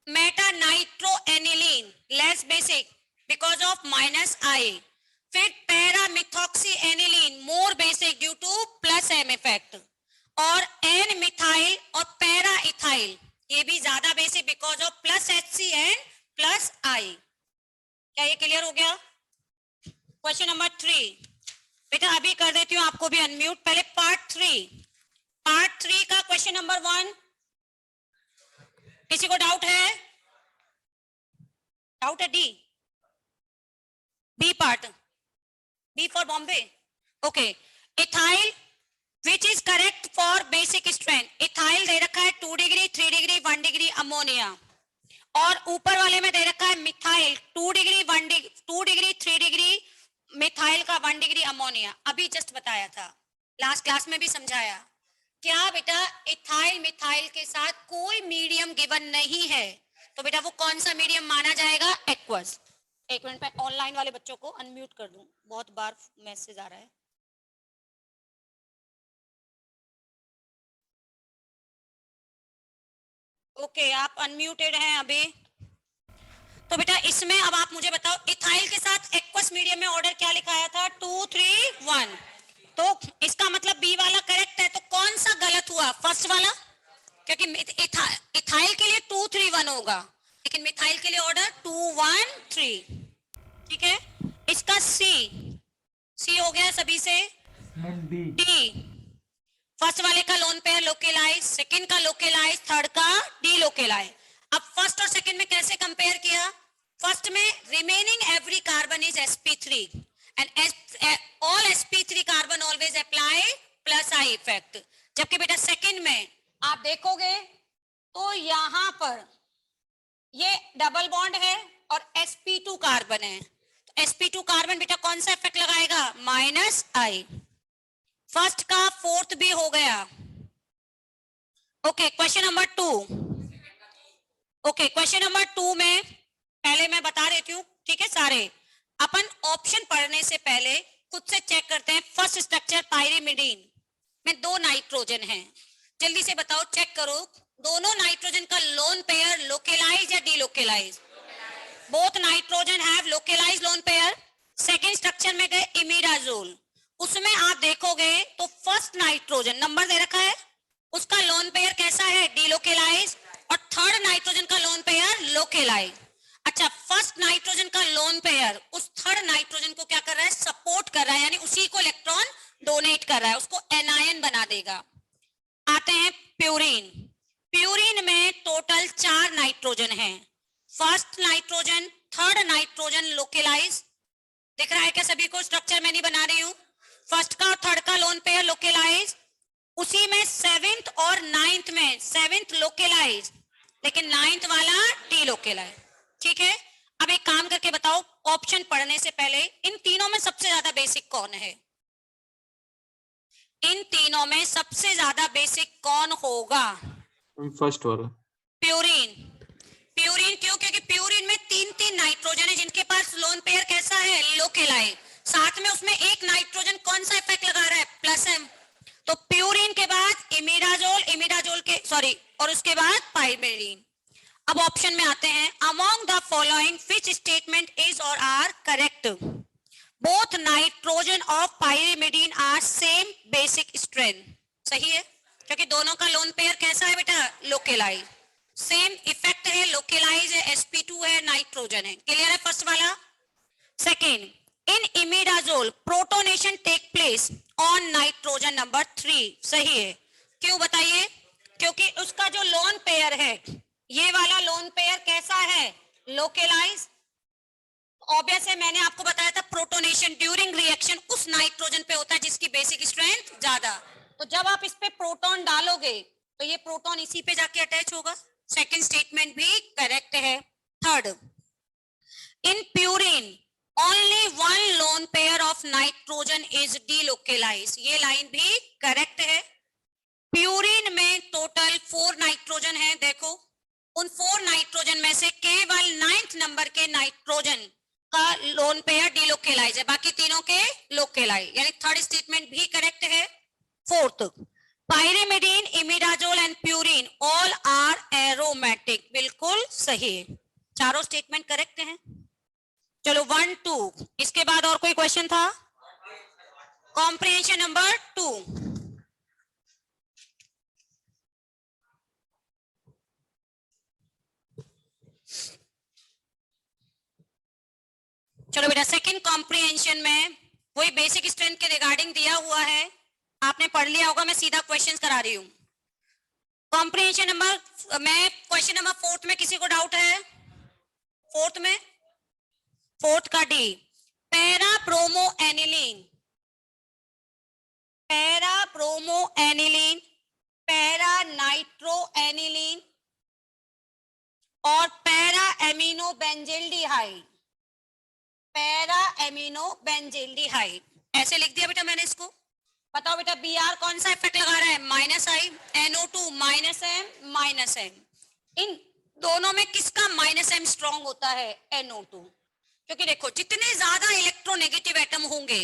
S1: Meta nitro aniline less basic because of -I। फिर para methoxy aniline more basic due to +M effect. और एन मिथाइल और पैरा इथाइल ये भी ज्यादा basic because of +HC and +I। क्या ये क्लियर हो गया? क्वेश्चन नंबर 3 बेटा अभी कर देती हूँ आपको भी अनम्यूट। पहले पार्ट 3 का क्वेश्चन नंबर 1, किसी को डाउट है? डाउट है? B part, B for Bombay. Okay, ethyl which is correct for basic strength? Ethyl दे रखा है 2 डिग्री, 3 डिग्री, 1 डिग्री अमोनिया। और ऊपर वाले में दे रखा है methyl 2 degree 1 degree 2 degree 3 degree methyl का 1 डिग्री अमोनिया। अभी जस्ट बताया था, लास्ट क्लास में भी समझाया। क्या बेटा इथाइल मिथाइल के साथ कोई मीडियम गिवन नहीं है, तो बेटा वो कौन सा मीडियम माना जाएगा? एक्वस। एक मिनट में ऑनलाइन वाले बच्चों को अनम्यूट कर दूं, बहुत बार मैसेज आ रहा है। ओके आप अनम्यूटेड हैं अभी। तो बेटा इसमें अब आप मुझे बताओ, इथाइल के साथ एक्वस मीडियम में ऑर्डर क्या लिखाया था? 2 3 1। तो इसका मतलब बी वाला करेक्ट है, तो कौन सा गलत हुआ? फर्स्ट वाला, क्योंकि इथाइल के लिए 2 3 1 होगा, लेकिन मिथाइल के लिए ऑर्डर 2 1 3। ठीक है, इसका सी, सी हो गया सभी से। डी, फर्स्ट वाले का लोन पेयर लोकेलाइज, सेकंड का लोकेलाइज, थर्ड का डी लोकेलाइज। अब फर्स्ट और सेकंड में कैसे कंपेयर किया? फर्स्ट में remaining every carbon is sp3 and all sp3 carbon always apply plus I effect. जबकि बेटा सेकंड में आप देखोगे तो यहां पर ये डबल बॉन्ड है और sp2 कार्बन है, तो sp2 कार्बन बेटा कौन सा इफेक्ट लगाएगा? माइनस आई। फर्स्ट का फोर्थ भी हो गया। Okay question number 2। Okay question number 2 में पहले मैं बता देती हूँ, ठीक है सारे। अपन ऑप्शन पढ़ने से पहले खुद से चेक करते हैं। फर्स्ट स्ट्रक्चर पायरिमिडीन में 2 नाइट्रोजन हैं, जल्दी से बताओ, चेक करो दोनों नाइट्रोजन का लोन पेयर लोकेलाइज या delocalise? Both nitrogen have localise lone pair. Second structure में गए इमिडाजोल, उसमें आप देखोगे तो फर्स्ट नाइट्रोजन नंबर दे रखा है, उसका लोन पेयर कैसा है? डीलोकेलाइज। और थर्ड नाइट्रोजन का लोन पेयर लोकेलाइज। अच्छा, फर्स्ट नाइट्रोजन का लोन पेयर उस थर्ड नाइट्रोजन को क्या कर रहा है? सपोर्ट कर रहा है, यानी उसी को इलेक्ट्रॉन डोनेट कर रहा है, उसको एनायन बना देगा। आते हैं प्यूरिन। प्यूरिन में टोटल 4 नाइट्रोजन हैं। First nitrogen, third nitrogen localise, दिख रहा है क्या सभी को? स्ट्रक्चर मैं नहीं बना रही हूं। फर्स्ट का और थर्ड का लोन पेयर लोकेलाइज, उसी में सेवेंथ और नाइन्थ में सेवेंथ लोकेलाइज, लेकिन नाइन्थ वाला डी लोकेलाइज। ठीक है, अब एक काम करके बताओ, ऑप्शन पढ़ने से पहले इन तीनों में सबसे ज्यादा बेसिक कौन है? इन तीनों में सबसे ज्यादा बेसिक कौन होगा?
S2: फर्स्ट वाला
S1: प्यूरिन। प्यूरिन क्यों? क्योंकि प्यूरिन में 3 नाइट्रोजन है जिनके पास लोन पेयर कैसा है? लोकेलाइज। साथ में उसमें एक नाइट्रोजन कौन सा इफेक्ट लगा रहा है? Plus M. तो प्यूरिन के बाद इमिडाजोल, इमिडाजोल के सॉरी, और उसके बाद पाइरिमिडीन। अब ऑप्शन में आते हैं, among the following which statement is और are correct? Both nitrogen of pyrimidine are same basic strength. सही है, क्योंकि दोनों का लोन पेयर कैसा है बेटा? लोकेलाइज। सेम इफेक्ट है, लोकेलाइज है, sp2 है, नाइट्रोजन है। क्लियर है फर्स्ट वाला? Second, in imidazole protonation take place on nitrogen number 3। सही है, क्यों बताइए? क्योंकि उसका जो लोन पेयर है, ये वाला लोन पेयर कैसा है? लोकेलाइज। ऑब्वियस है, मैंने आपको बताया था प्रोटोनेशन ड्यूरिंग रिएक्शन उस नाइट्रोजन पे होता है जिसकी बेसिक स्ट्रेंथ ज्यादा। तो जब आप इस पे प्रोटॉन डालोगे तो ये प्रोटॉन इसी पे जाके अटैच होगा। सेकंड स्टेटमेंट भी करेक्ट है। Third, in purine only one lone pair of nitrogen is delocalise, ये लाइन भी करेक्ट है। प्यूरिन में टोटल 4 नाइट्रोजन है, देखो उन 4 नाइट्रोजन में से केवल 9th नंबर के नाइट्रोजन का लोन पेयर डीलोकेलाइज है, बाकी तीनों के लोकेलाइज, यानी थर्ड स्टेटमेंट भी करेक्ट है। Fourth, pyrimidine, imidazole and purine all are aromatic, बिल्कुल सही है, चारों स्टेटमेंट करेक्ट हैं। चलो 1 2, इसके बाद और कोई क्वेश्चन था? Comprehension number 2। चलो बेटा, सेकंड कॉम्प्रिहेंशन में वही बेसिक स्ट्रेंथ के रिगार्डिंग दिया हुआ है, आपने पढ़ लिया होगा, मैं सीधा क्वेश्चन करा रही हूँ। कॉम्प्रिहेंशन नंबर में क्वेश्चन नंबर 4 में किसी को डाउट है? 4 में, 4 का D, para bromo aniline, para bromo aniline, para nitro aniline, और पैरा एमिनो बेंजिल्डिहाइड, पैरा एमिनो बेंजिल्डिहाइड, ऐसे लिख दिया बेटा मैंने इसको। बताओ बेटा बी आर कौन सा इफेक्ट लगा रहा है, minus I, NO2 minus M minus M. इन दोनों में किसका माइनस एम स्ट्रॉन्ग होता है, NO2। क्योंकि देखो जितने ज्यादा इलेक्ट्रोनेगेटिव एटम होंगे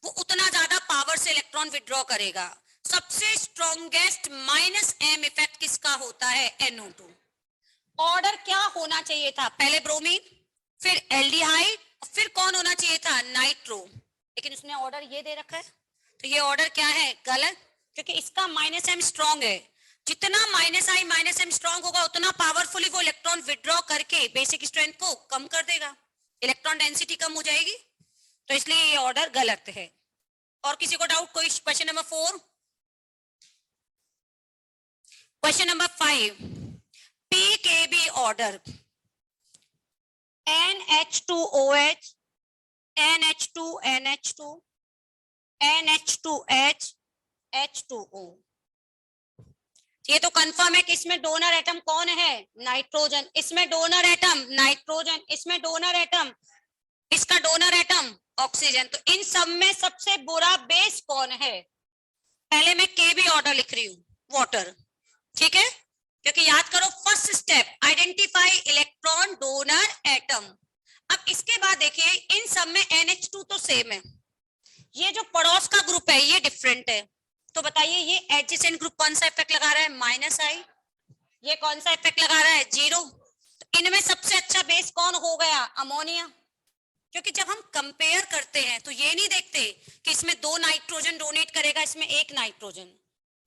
S1: वो उतना ज्यादा पावर से इलेक्ट्रॉन विड्रॉ करेगा। सबसे स्ट्रॉन्गेस्ट माइनस एम इफेक्ट किसका होता है, NO2। ऑर्डर क्या होना चाहिए था, पहले ब्रोमीन, फिर एल्डिहाइड, फिर कौन होना चाहिए था, नाइट्रो। लेकिन उसने ऑर्डर ये दे रखा है, तो ये ऑर्डर क्या है, गलत। क्योंकि इसका माइनस एम स्ट्रॉन्ग है, जितना minus I minus am strong होगा उतना पावरफुली वो इलेक्ट्रॉन विड्रॉ करके बेसिक स्ट्रेंथ को कम कर देगा, इलेक्ट्रॉन डेंसिटी कम हो जाएगी। तो इसलिए ये ऑर्डर गलत है। और किसी को डाउट, कोई question number 4। Question number 5, pKb order, NH2OH, NH2, NH2, NH2H, H2O। ये तो कंफर्म है कि इसमें डोनर एटम कौन है, नाइट्रोजन। इसमें डोनर एटम नाइट्रोजन, इसमें डोनर एटम, इसका डोनर एटम ऑक्सीजन। तो इन सब में सबसे बुरा बेस कौन है, पहले मैं केबी ऑर्डर लिख रही हूँ, वाटर, ठीक है। क्योंकि याद करो first step identify electron donor atom. अब इसके बाद देखिए इन सब में NH2 तो सेम है, ये जो पड़ोस का ग्रुप है ये डिफरेंट है। तो बताइए ये एडजेसेंट ग्रुप कौन सा इफेक्ट लगा रहा है, माइनस आई। ये कौन सा इफेक्ट लगा रहा है, 0। तो इनमें सबसे अच्छा बेस कौन हो गया, अमोनिया। क्योंकि जब हम कंपेयर करते हैं तो ये नहीं देखते कि इसमें 2 नाइट्रोजन डोनेट करेगा, इसमें 1 नाइट्रोजन।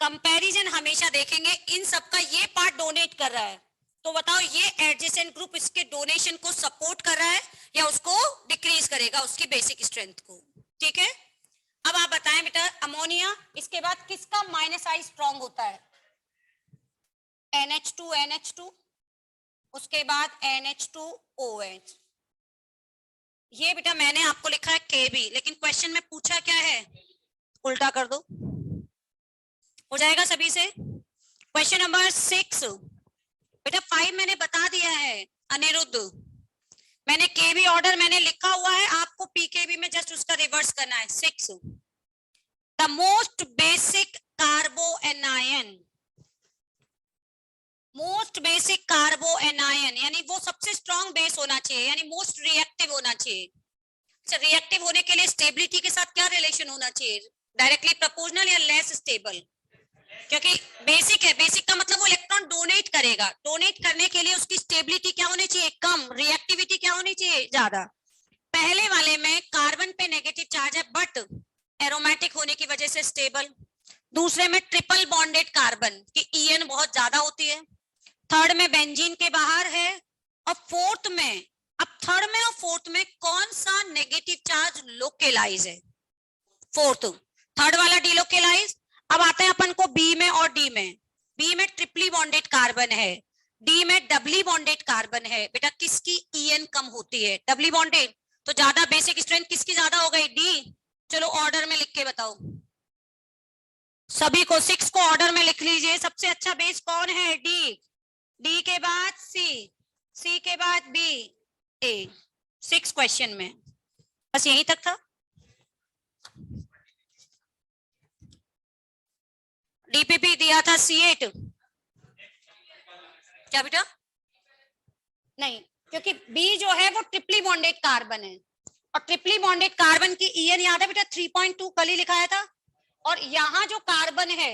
S1: कंपैरिजन हमेशा देखेंगे, इन सबका ये पार्ट डोनेट कर रहा है, तो बताओ ये एडजेसेंट ग्रुप इसके डोनेशन को सपोर्ट कर रहा है या उसको डिक्रीज करेगा, उसकी बेसिक स्ट्रेंथ को, ठीक है। अब आप बताएं बेटा अमोनिया, इसके बाद किसका माइनस आई स्ट्रॉन्ग होता है, NH2, NH2, उसके बाद NH2OH। ये बेटा मैंने आपको लिखा है केबी, लेकिन क्वेश्चन में पूछा क्या है, उल्टा कर दो, हो जाएगा सभी से। क्वेश्चन नंबर 6, बेटा 5 मैंने बता दिया है, अनिरुद्ध। मैंने केबी ऑर्डर मैंने लिखा हुआ है, आपको पीकेबी में जस्ट उसका रिवर्स करना है। 6, the most basic कार्बोएनायन, most basic कार्बोएनायन यानी वो सबसे स्ट्रॉन्ग बेस होना चाहिए, यानी मोस्ट रिएक्टिव होना चाहिए। अच्छा, रिएक्टिव होने के लिए स्टेबिलिटी के साथ क्या रिलेशन होना चाहिए, डायरेक्टली प्रोपोर्शनल या लेस स्टेबल। क्योंकि बेसिक है, बेसिक का मतलब वो इलेक्ट्रॉन डोनेट करेगा, डोनेट करने के लिए उसकी स्टेबिलिटी क्या होनी चाहिए, कम, रिएक्टिविटी क्या होनी चाहिए, ज्यादा। पहले वाले में कार्बन पे नेगेटिव चार्ज है बट एरोमेटिक होने की वजह से स्टेबल। दूसरे में ट्रिपल बॉन्डेड कार्बन की EN बहुत ज्यादा होती है। थर्ड में बेंजीन के बाहर है। और फोर्थ में, अब थर्ड में और फोर्थ में कौन सा नेगेटिव चार्ज लोकेलाइज है, फोर्थ, थर्ड वाला डीलोकेलाइज। अब आते हैं अपन को बी में और डी में। बी में ट्रिपली बॉन्डेड कार्बन है, डी में डबली बॉन्डेड कार्बन है। बेटा किसकी EN कम होती है, डबली बॉन्डेड, तो ज्यादा बेसिक स्ट्रेंथ किसकी ज्यादा हो गई, डी। चलो ऑर्डर में लिख के बताओ सभी को, 6 को ऑर्डर में लिख लीजिए। सबसे अच्छा बेस कौन है, डी, डी के बाद सी, सी के बाद बी, ए। 6 क्वेश्चन में बस यहीं तक था। डीपीपी दिया था C8, क्या बेटा, नहीं, क्योंकि बी जो है वो ट्रिपली बॉन्डेड कार्बन है, और ट्रिपली बॉन्डेड कार्बन की EN याद है बेटा 3.2 कल ही लिखाया था। और यहाँ जो कार्बन है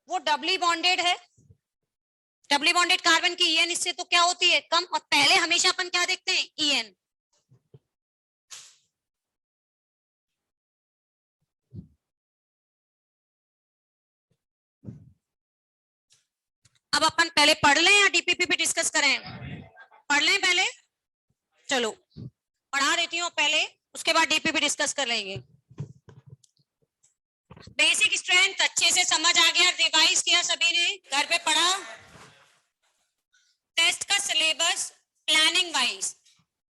S1: वो डबली बॉन्डेड है, डबली बॉन्डेड कार्बन की EN इससे तो क्या होती है, कम। और पहले हमेशा अपन क्या देखते हैं, EN। अब अपन पहले पढ़ लें या डीपीपी पे डिस्कस करें, पढ़ लें पहले, चलो पढ़ा देती हूँ पहले, उसके बाद डीपीपी डिस्कस कर लेंगे। बेसिक स्ट्रेंथ अच्छे से समझ आ गया, रिवाइज किया सभी ने, घर पे पढ़ा। टेस्ट का सिलेबस प्लानिंग वाइज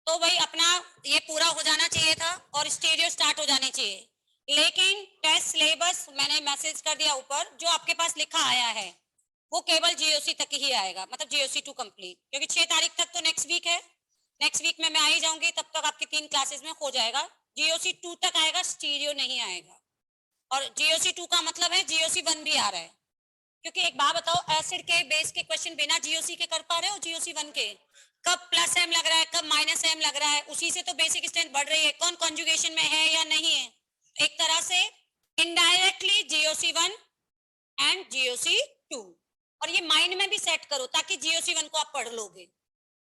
S1: तो भाई अपना ये पूरा हो जाना चाहिए था और स्टेडियो स्टार्ट हो जाने चाहिए, लेकिन टेस्ट सिलेबस मैंने मैसेज कर दिया ऊपर, जो आपके पास लिखा आया है वो केवल जीओसी तक ही आएगा, मतलब जीओसी 2 कंप्लीट, क्योंकि 6 तारीख तक तो नेक्स्ट वीक है, नेक्स्ट वीक में मैं आ ही जाऊंगी, तब तक आपकी 3 क्लासेस में हो जाएगा। जीओसी 2 तक आएगा, स्टीरियो नहीं आएगा। और जीओसी 2 का मतलब है जीओसी 1 भी आ रहा है, क्योंकि एक बात बताओ, एसिड के बेस के क्वेश्चन बिना जीओसी के कर पा रहे हो? जीओसी 1 के कब प्लस एम लग रहा है, कब माइनस एम लग रहा है, उसी से तो बेसिक स्ट्रेंथ बढ़ रही है, कौन कॉन्जुगेशन में है या नहीं है। एक तरह से इनडायरेक्टली जीओसी 1 एंड जीओसी 2, और ये माइंड में भी सेट करो ताकि जीओसी 1 को आप पढ़ लोगे,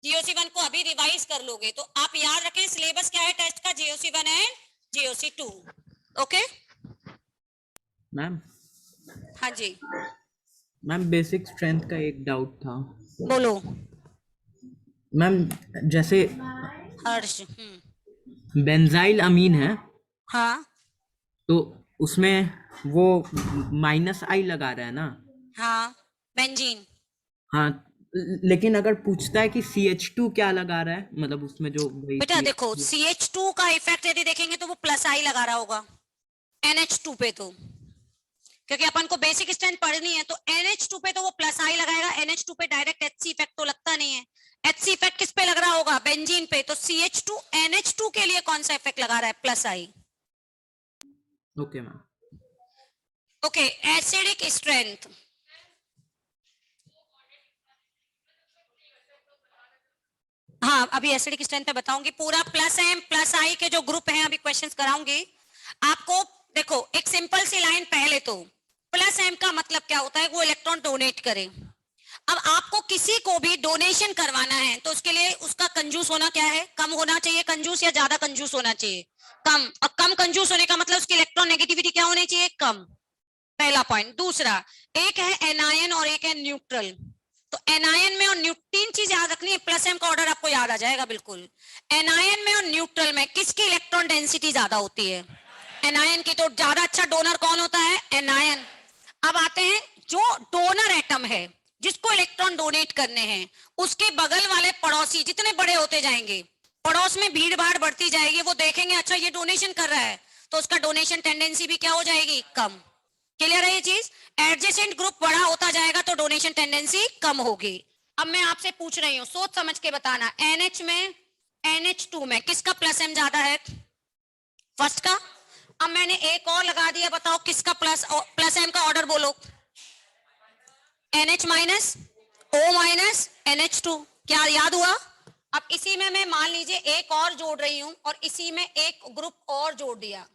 S1: जीओसी 1 को अभी रिवाइज कर लोगे, तो आप याद रखें सिलेबस क्या है टेस्ट का, GOC 1 and GOC 2। Okay
S2: ma'am.
S1: हाँ जी
S2: मैम बेसिक स्ट्रेंथ का एक डाउट था।
S1: बोलो।
S2: मैम जैसे
S1: हर्ष
S2: बेंजाइल अमीन है,
S1: हाँ
S2: तो उसमें वो माइनस आई लगा रहा है ना?
S1: हाँ बेंजीन।
S2: हाँ, लेकिन अगर पूछता है कि CH2 क्या लगा रहा है, मतलब उसमें जो वही
S1: बेटा देखो
S2: CH2।
S1: CH2 का इफेक्ट यदि देखेंगे तो वो प्लस आई लगा रहा होगा NH2 पे, तो क्योंकि अपन को बेसिक स्ट्रेंथ पढ़नी है, तो NH2 पे तो वो प्लस आई लगाएगा, NH2 पे डायरेक्ट HC इफेक्ट तो लगता नहीं है। HC इफेक्ट किस पे लग रहा होगा? बेंजीन पे, तो CH2 NH2 के लिए कौन सा इफेक्ट लगा रहा है? Plus I.
S2: Okay ma'am.
S1: Okay acidic strength, हाँ अभी एसिडिक स्ट्रेंथ पे बताऊंगी, पूरा प्लस एम प्लस आई के जो ग्रुप हैं अभी क्वेश्चंस कराऊंगी आपको। देखो एक सिंपल सी लाइन, पहले तो प्लस एम का मतलब क्या होता है? वो इलेक्ट्रॉन डोनेट करे। अब आपको किसी को भी डोनेशन करवाना है तो उसके लिए उसका कंजूस होना क्या है? कम होना चाहिए कंजूस, या ज्यादा कंजूस होना चाहिए? कम। और कम कंजूस होने का मतलब उसकी इलेक्ट्रॉन नेगेटिविटी क्या होनी चाहिए? कम। पहला पॉइंट। दूसरा, एक है एनायन और एक है न्यूट्रल, तो एनायन में और तीन चीज याद रखनी है, प्लस एम का ऑर्डर आपको याद आ जाएगा बिल्कुल। एनायन में और न्यूट्रल में किसकी इलेक्ट्रॉन डेंसिटी ज्यादा होती है? एनायन की। तो ज्यादा अच्छा डोनर कौन होता है? एनायन। अब आते हैं जो डोनर एटम है, जिसको इलेक्ट्रॉन डोनेट करने हैं, उसके बगल वाले पड़ोसी जितने बड़े होते जाएंगे, पड़ोस में भीड़ भाड़ बढ़ती जाएगी, वो देखेंगे अच्छा ये डोनेशन कर रहा है, तो उसका डोनेशन टेंडेंसी भी क्या हो जाएगी? कम। क्लियर है ये चीज? एडजेसेंट ग्रुप बड़ा होता जाएगा तो डोनेशन टेंडेंसी कम होगी। अब मैं आपसे पूछ रही हूँ, सोच समझ के बताना, NH में NH2 में किसका प्लस एम ज्यादा है? फर्स्ट का। अब मैंने एक और लगा दिया, बताओ किसका प्लस एम का ऑर्डर बोलो। NH minus O minus NH2, क्या याद हुआ? अब इसी में मैं मान लीजिए एक और जोड़ रही हूं, और इसी में एक ग्रुप और जोड़ दिया,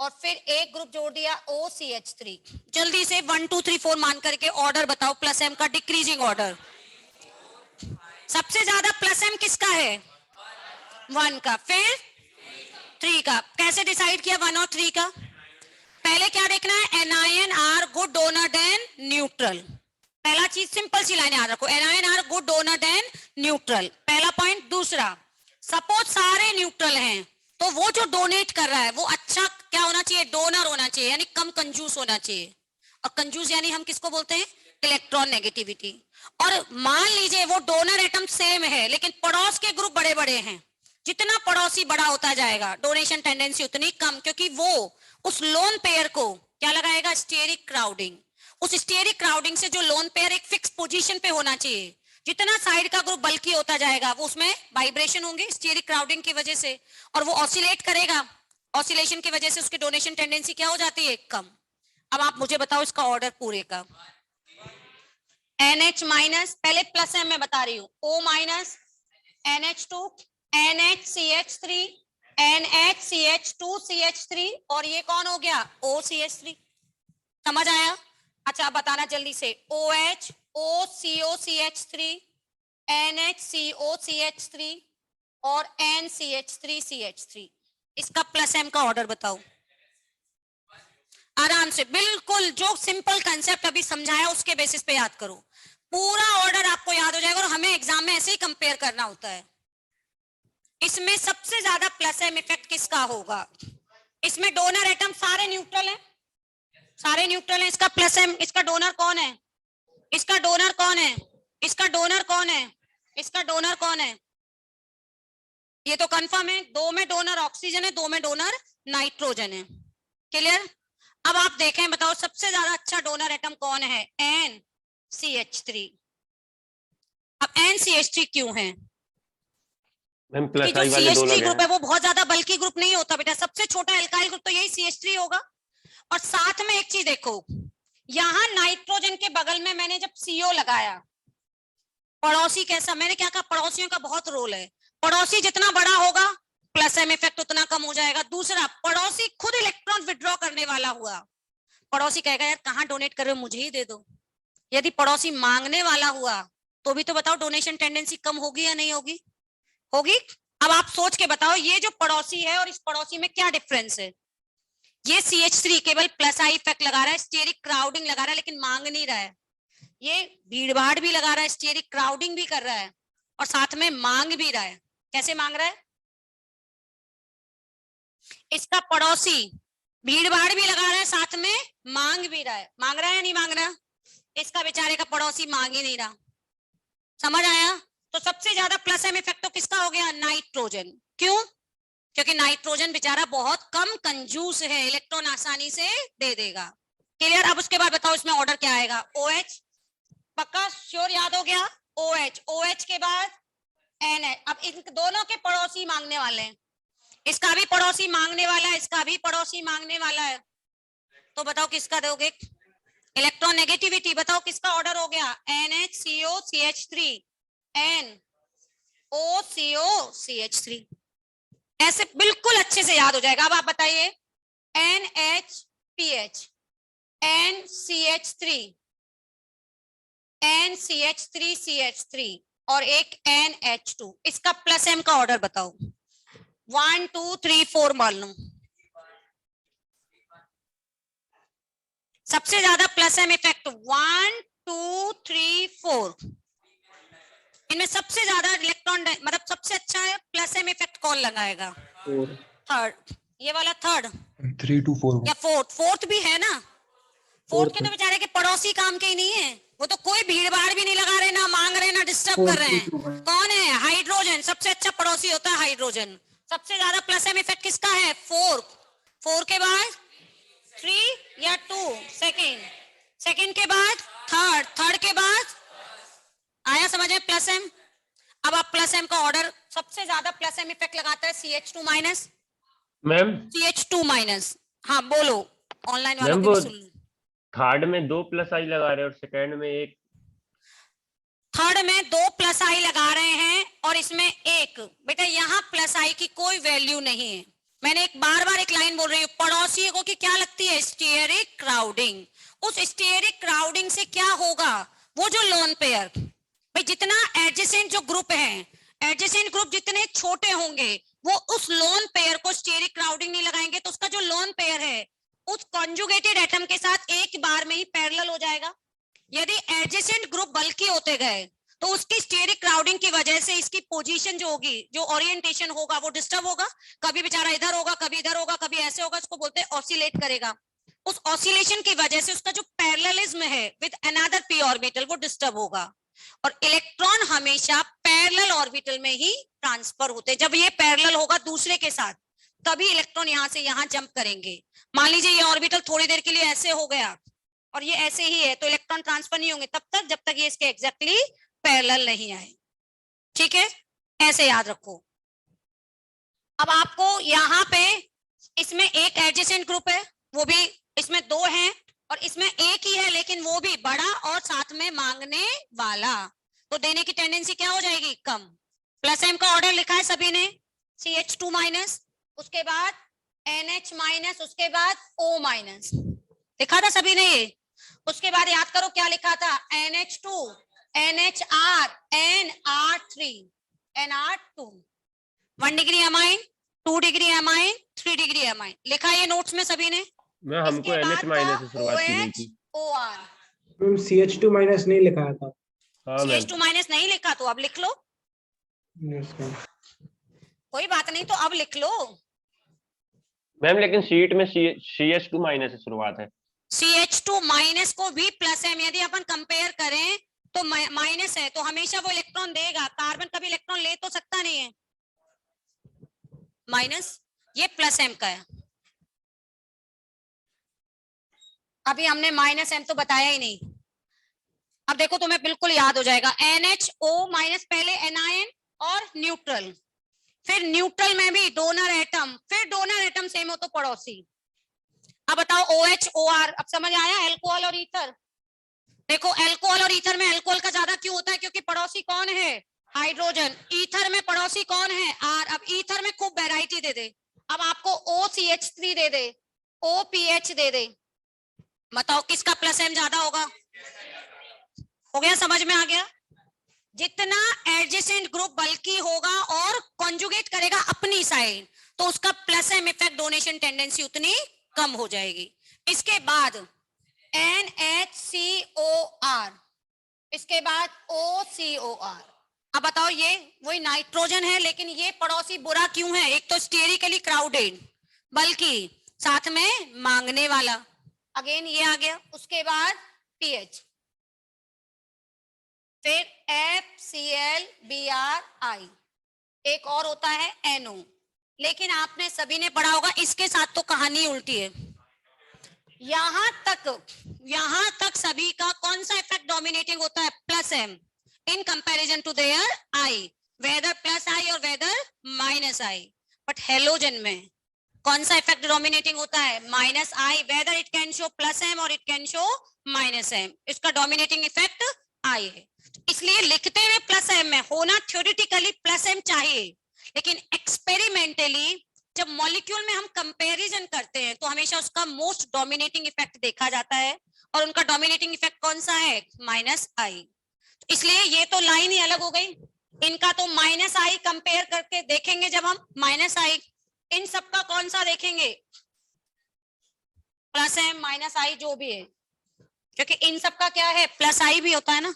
S1: और फिर एक ग्रुप जोड़ दिया OCH3। जल्दी से 1 2 3 4 मान करके ऑर्डर बताओ प्लस एम का, डिक्रीजिंग ऑर्डर। सबसे ज्यादा प्लस एम किसका है? 1 का। फिर 3 का। कैसे डिसाइड किया 1 और 3 का? पहले क्या देखना है? Anion are good donor then neutral. पहला चीज सिंपल सी लाइन याद रखो, anion are good donor then neutral, पहला पॉइंट। दूसरा, सपोज सारे न्यूट्रल हैं, तो वो जो डोनेट कर रहा है वो अच्छा क्या होना चाहिए? डोनर होना चाहिए, यानी कम कंजूस होना चाहिए। और कंजूस यानी हम किसको बोलते हैं? Electron negativity. और मान लीजिए वो डोनर एटम सेम है, लेकिन पड़ोस के ग्रुप बड़े बड़े हैं, जितना पड़ोसी बड़ा होता जाएगा डोनेशन टेंडेंसी उतनी कम, क्योंकि वो उस लोन पेयर को क्या लगाएगा? Steric crowding. उस स्टेरिक क्राउडिंग से जो लोन पेयर एक फिक्स पोजीशन पे होना चाहिए, जितना साइड का ग्रुप बल्कि होता जाएगा वो उसमें वाइब्रेशन होंगे स्टेरिक क्राउडिंग की वजह से, और वो ऑसिलेट करेगा, ऑसिलेशन की वजह से उसकी डोनेशन टेंडेंसी क्या हो जाती है? कम। अब आप मुझे बताओ इसका ऑर्डर पूरे का। NH माइनस, पहले प्लस है मैं बता रही हूँ, O minus NH2 NHCH3 NHCH2CH3, और ये कौन हो गया? OCH3। समझ आया? अच्छा बताना जल्दी से, OH OCOCH3 NHCOCH3 और NCH3CH3, इसका प्लस एम का ऑर्डर बताओ आराम से, बिल्कुल जो सिंपल कंसेप्ट अभी समझाया उसके बेसिस पे याद करो, पूरा ऑर्डर आपको याद हो जाएगा। और हमें एग्जाम में ऐसे ही कंपेयर करना होता है। इसमें सबसे ज्यादा प्लस एम इफेक्ट किसका होगा? इसमें डोनर एटम सारे न्यूट्रल हैं, सारे न्यूट्रल हैं, इसका प्लस एम, इसका डोनर कौन है? इसका डोनर कौन है? इसका डोनर कौन है? इसका डोनर कौन है? ये तो कंफर्म है, दो में डोनर ऑक्सीजन है, दो में डोनर नाइट्रोजन है। क्लियर? अब आप देखें, बताओ सबसे ज्यादा अच्छा डोनर एटम कौन है? NCH3। अब NCH3 क्यों है?
S3: मैम
S1: क्योंकि
S3: प्लस
S1: जो
S3: आई वाले दो
S1: CH3
S3: लगे
S1: ग्रुप
S3: हैं।
S1: है वो बहुत ज्यादा बल्कि ग्रुप नहीं होता बेटा, सबसे छोटा एल्काइल ग्रुप तो यही CH3 होगा। और साथ में एक चीज देखो, यहां नाइट्रोजन के बगल में मैंने जब CO लगाया, पड़ोसी कैसा, मैंने क्या कहा, पड़ोसियों का बहुत रोल है। पड़ोसी जितना बड़ा होगा प्लस एम इफेक्ट उतना कम हो जाएगा। दूसरा, पड़ोसी खुद इलेक्ट्रॉन विड्रॉ करने वाला हुआ, पड़ोसी कहेगा यार कहाँ डोनेट कर रहे हो, मुझे ही दे दो। यदि पड़ोसी मांगने वाला हुआ तो भी तो बताओ डोनेशन टेंडेंसी कम होगी या नहीं होगी? होगी। अब आप सोच के बताओ, ये जो पड़ोसी है और इस पड़ोसी में क्या डिफरेंस है? ये CH3 केवल प्लस आई इफेक्ट लगा रहा है, स्टेरिक क्राउडिंग लगा रहा है, लेकिन मांग नहीं रहा है। ये भीड़ भाड़ भी लगा रहा है, स्टेरिक क्राउडिंग भी कर रहा है, और साथ में मांग भी रहा है। कैसे मांग रहा है? इसका पड़ोसी भीड़ भाड़ भी लगा रहा है, साथ में मांग भी रहा है। मांग रहा है या नहीं मांग रहा? इसका बेचारे का पड़ोसी मांग ही नहीं रहा। समझ आया? तो सबसे ज्यादा प्लस एम इफेक्ट तो किसका हो गया? नाइट्रोजन। क्यों? क्योंकि नाइट्रोजन बेचारा बहुत कम कंजूस है, इलेक्ट्रॉन आसानी से दे देगा। क्लियर? अब उसके बाद बताओ इसमें ऑर्डर क्या आएगा? OH। पक्का श्योर याद हो गया? OH, OH के बाद NH। अब इन दोनों के पड़ोसी मांगने वाले हैं, इसका भी पड़ोसी मांगने वाला है, इसका भी पड़ोसी मांगने वाला है। तो बताओ किसका दोगे? इलेक्ट्रॉन नेगेटिविटी बताओ किसका ऑर्डर हो गया? NHCO CH3 NOCO CH3। ऐसे बिल्कुल अच्छे से याद हो जाएगा। अब आप बताइए, NHPH NCH3 NCH3CH3 और एक NH2, इसका प्लस एम का ऑर्डर बताओ। 1 2 3 4 मान लो। सबसे ज्यादा प्लस एम इफेक्ट 1 2 3 4, इनमें सबसे ज्यादा इलेक्ट्रॉन मतलब सबसे अच्छा है प्लस एम इफेक्ट कौन लगाएगा? थर्ड। ये वाला थर्ड
S4: 3 to 4
S1: या फोर्थ? फोर्थ भी है ना। फोर्थ के तो बेचारे के पड़ोसी काम के ही नहीं है, वो तो कोई भीड़ भाड़ भी नहीं लगा रहे, ना मांग रहे, ना डिस्टर्ब कर रहे हैं। कौन है? हाइड्रोजन। सबसे अच्छा पड़ोसी होता है हाइड्रोजन। सबसे ज्यादा प्लस एम इफेक्ट किसका है? 4। 4 के बाद 3 या 2, सेकेंड। सेकेंड के बाद थर्ड, थर्ड के बाद आया समझ में प्लस एम? अब आप प्लस एम का ऑर्डर, सबसे ज्यादा प्लस एम इफेक्ट लगाता है CH2 minus.
S3: Ma'am
S1: CH2 minus. हाँ बोलो, ऑनलाइन वालों
S3: मैम
S1: के
S3: वो
S1: भी सुन लो।
S3: थर्ड में 2 प्लस आई लगा रहे हैं और सेकंड में 1।
S1: थर्ड में 2 प्लस आई लगा रहे हैं और इसमें 1। बेटा यहाँ प्लस आई की कोई वैल्यू नहीं है। मैंने एक बार एक लाइन बोल रही हूँ, पड़ोसियों को की क्या लगती है? Steric crowding. उस स्टेरिक क्राउडिंग से क्या होगा? वो जो लोन पेयर, भाई जितना एडजेसेंट जो ग्रुप है, एडजेसेंट ग्रुप जितने छोटे होंगे वो उस लोन पेयर को स्टेरिक क्राउडिंग नहीं लगाएंगे, तो उसका जो लोन पेयर है उस कॉन्जुगेटेड एटम के साथ एक बार में ही पैरेलल हो जाएगा। यदि एडजेसेंट ग्रुप बल्कि होते गए तो उसकी स्टेरिक क्राउडिंग की वजह से इसकी पोजीशन जो होगी, जो ओरिएंटेशन होगा वो डिस्टर्ब होगा। कभी बेचारा इधर होगा, कभी इधर होगा, कभी ऐसे होगा, इसको बोलते हैं ऑसिलेट करेगा। उस ऑसिलेशन की वजह से उसका जो पैरेललिज्म है विद अनदर पी ऑर्बिटल वो डिस्टर्ब होगा। और इलेक्ट्रॉन हमेशा पैरेलल ऑर्बिटल में ही ट्रांसफर होते हैं। जब ये पैरेलल होगा दूसरे के साथ तभी इलेक्ट्रॉन यहां से यहां जंप करेंगे। मान लीजिए ये ऑर्बिटल थोड़ी देर के लिए ऐसे हो गया और ये ऐसे ही है, तो इलेक्ट्रॉन ट्रांसफर नहीं होंगे तब तक जब तक ये इसके एग्जैक्टली पैरेलल नहीं आए। ठीक है, ऐसे याद रखो। अब आपको यहाँ पे इसमें एक एडजेसेंट ग्रुप है, वो भी इसमें 2 हैं, और इसमें एक ही है लेकिन वो भी बड़ा और साथ में मांगने वाला, तो देने की टेंडेंसी क्या हो जाएगी? कम। प्लस एम का ऑर्डर लिखा है सभी ने, CH2 माइनस, उसके बाद NH माइनस, उसके बाद O माइनस, लिखा था सभी ने ये। उसके बाद याद करो क्या लिखा था? NH2 NHR NR3 NR2। 1 degree amine, 2 degree amine, 3 degree amine, लिखा है ये नोट्स में सभी ने।
S3: मैं हमको NH माइनस से शुरुआत की गई थी।
S1: OR
S4: मैम CH2 माइनस नहीं लिखा था।
S3: हाँ मैम।
S1: CH2 माइनस नहीं लिखा तो अब लिख लो,
S4: यस मैम।
S1: कोई बात नहीं, तो अब लिख लो।
S3: मैम लेकिन शीट में CH2 माइनस से शुरुआत है।
S1: CH2 माइनस को भी प्लस एम यदि अपन कंपेयर करें तो माइनस है, तो हमेशा वो इलेक्ट्रॉन देगा। कार्बन कभी इलेक्ट्रॉन ले तो सकता नहीं है माइनस, ये प्लस एम का है। अभी हमने माइनस एम तो बताया ही नहीं। अब देखो तुम्हें बिल्कुल याद हो जाएगा, NHO माइनस पहले NiN और न्यूट्रल, फिर न्यूट्रल में भी डोनर एटम, फिर डोनर एटम सेम हो तो पड़ोसी। अब बताओ OH OR, अब समझ आया एल्कोहल और ईथर। देखो एल्कोहल और ईथर में एल्कोहल का ज्यादा क्यों होता है, क्योंकि पड़ोसी कौन है, हाइड्रोजन। ईथर में पड़ोसी कौन है, R। अब ईथर में खूब वैरायटी दे दे, अब आपको OCH3 दे दे, OPH दे दे, बताओ किसका प्लस एम ज्यादा होगा। हो गया, समझ में आ गया। जितना एडजेसेंट ग्रुप बल्की होगा और कॉन्जुगेट करेगा अपनी साइड, तो उसका plus M effect donation tendency उतनी कम हो जाएगी। इसके बाद NHCOR, इसके बाद OCOR। अब बताओ ये वही नाइट्रोजन है, लेकिन ये पड़ोसी बुरा क्यों है, एक तो स्टेरिकली क्राउडेड, बल्कि साथ में मांगने वाला, अगेन ये आ गया। उसके बाद पीएच, फिर FClBrI, एक और होता है NO। लेकिन आपने सभी ने पढ़ा होगा, इसके साथ तो कहानी उल्टी है। यहां तक सभी का कौन सा इफेक्ट डोमिनेटिंग होता है, plus M in comparison to their I, whether plus I और whether minus I. But halogen में कौन सा इफेक्ट डोमिनेटिंग होता है, minus I, whether it can show plus M और it can show minus M, इसका डोमिनेटिंग इफेक्ट आई है। इसलिए लिखते हुए प्लस एम में होना थ्योरेटिकली प्लस एम चाहिए, लेकिन एक्सपेरिमेंटली जब मॉलिक्यूल में हम कंपैरिजन करते हैं तो हमेशा उसका मोस्ट डोमिनेटिंग इफेक्ट देखा जाता है, और उनका डोमिनेटिंग इफेक्ट कौन सा है, माइनस आई। इसलिए ये तो लाइन ही अलग हो गई, इनका तो माइनस आई कंपेयर करके देखेंगे जब हम माइनस आई, इन सबका कौन सा देखेंगे, प्लस एम माइनस आई जो भी है, क्योंकि इन सबका क्या है, प्लस आई भी होता है ना।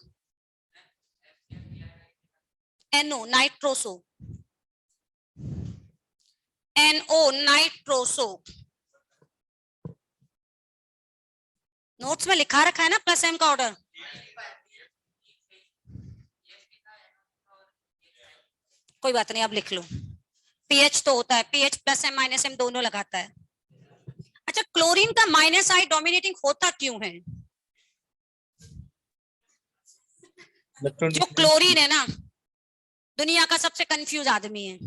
S1: NO nitroso, NO nitroso, notes में लिखा रखा है ना प्लस एम का ऑर्डर। कोई बात नहीं, अब लिख लो। पीएच तो होता है, pH plus M minus M दोनों लगाता है। अच्छा, क्लोरीन का माइनस आई डोमिनेटिंग होता क्यों है, जो क्लोरीन है ना, दुनिया का सबसे कंफ्यूज आदमी है।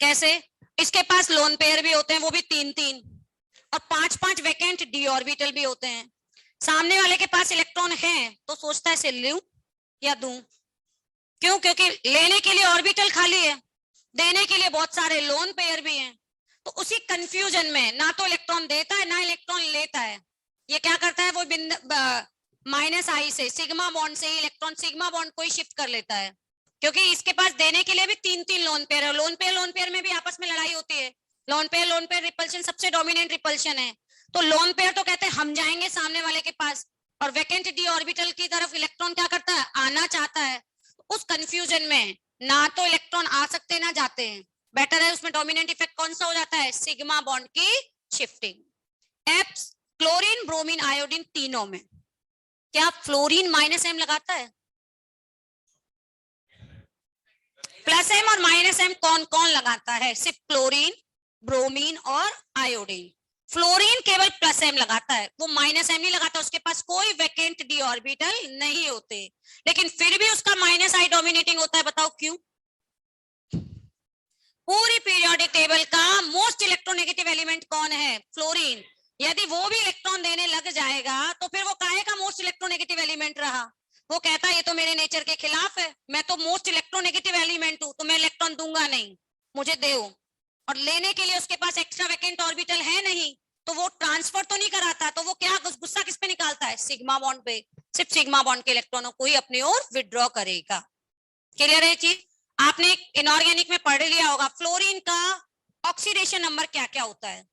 S1: कैसे, इसके पास लोन पेयर भी होते हैं, वो भी 3-3, और 5-5 वैकेंट डी ऑर्बिटल भी होते हैं। सामने वाले के पास इलेक्ट्रॉन है तो सोचता है इसे लूं या दूं, क्यों, क्योंकि लेने के लिए ऑर्बिटल खाली है, देने के लिए बहुत सारे लोन पेयर भी हैं। तो उसी कंफ्यूजन में ना तो इलेक्ट्रॉन देता है ना इलेक्ट्रॉन लेता है, ये क्या करता है, वो माइनस आई से सिग्मा बॉन्ड से इलेक्ट्रॉन सिग्मा बॉन्ड को ही शिफ्ट कर लेता है, क्योंकि इसके पास देने के लिए भी 3-3 लोन पेयर है। लोन पेयर में भी आपस में लड़ाई होती है, लोन पेयर रिपल्शन सबसे डोमिनेंट रिपल्शन है। तो लोन पेयर तो कहते हैं हम जाएंगे सामने वाले के पास, और वैकेंट डी ऑर्बिटल की तरफ इलेक्ट्रॉन क्या करता है, आना चाहता है। उस कंफ्यूजन में ना तो इलेक्ट्रॉन आ सकते ना जाते हैं, बेटर है उसमें डोमिनेंट इफेक्ट कौन सा हो जाता है, सिग्मा बॉन्ड की shifting. Apps chlorine bromine iodine तीनों में क्या फ्लोरीन माइनस एम लगाता है, प्लस एम और माइनस एम कौन कौन लगाता है, सिर्फ क्लोरीन ब्रोमीन और आयोडीन। फ्लोरीन केवल प्लस एम लगाता है, वो माइनस एम नहीं लगाता, उसके पास कोई वैकेंट डी ऑर्बिटल नहीं होते, लेकिन फिर भी उसका माइनस आई डोमिनेटिंग होता है। बताओ क्यों, पूरी पीरियोडिक टेबल का मोस्ट इलेक्ट्रोनेगेटिव एलिमेंट कौन है, फ्लोरीन। यदि वो भी इलेक्ट्रॉन देने लग जाएगा तो फिर वो काहे का मोस्ट इलेक्ट्रोनेगेटिव एलिमेंट रहा, वो कहता है ये तो मेरे नेचर के खिलाफ है, मैं तो मोस्ट इलेक्ट्रोनेगेटिव एलिमेंट हूं, तो मैं इलेक्ट्रॉन दूंगा नहीं, मुझे दो। और लेने के लिए उसके पास एक्स्ट्रा वैकेंट ऑर्बिटल है नहीं, तो वो ट्रांसफर तो नहीं कराता, तो वो क्या गुस्सा किस पे निकालता है, सिग्मा बॉन्ड पे, सिर्फ सिग्मा बॉन्ड के इलेक्ट्रॉनों को ही अपनी ओर विड्रॉ करेगा। क्लियर है चीज, आपने इनऑर्गेनिक में पढ़ लिया होगा फ्लोरीन का ऑक्सीडेशन नंबर क्या क्या होता है।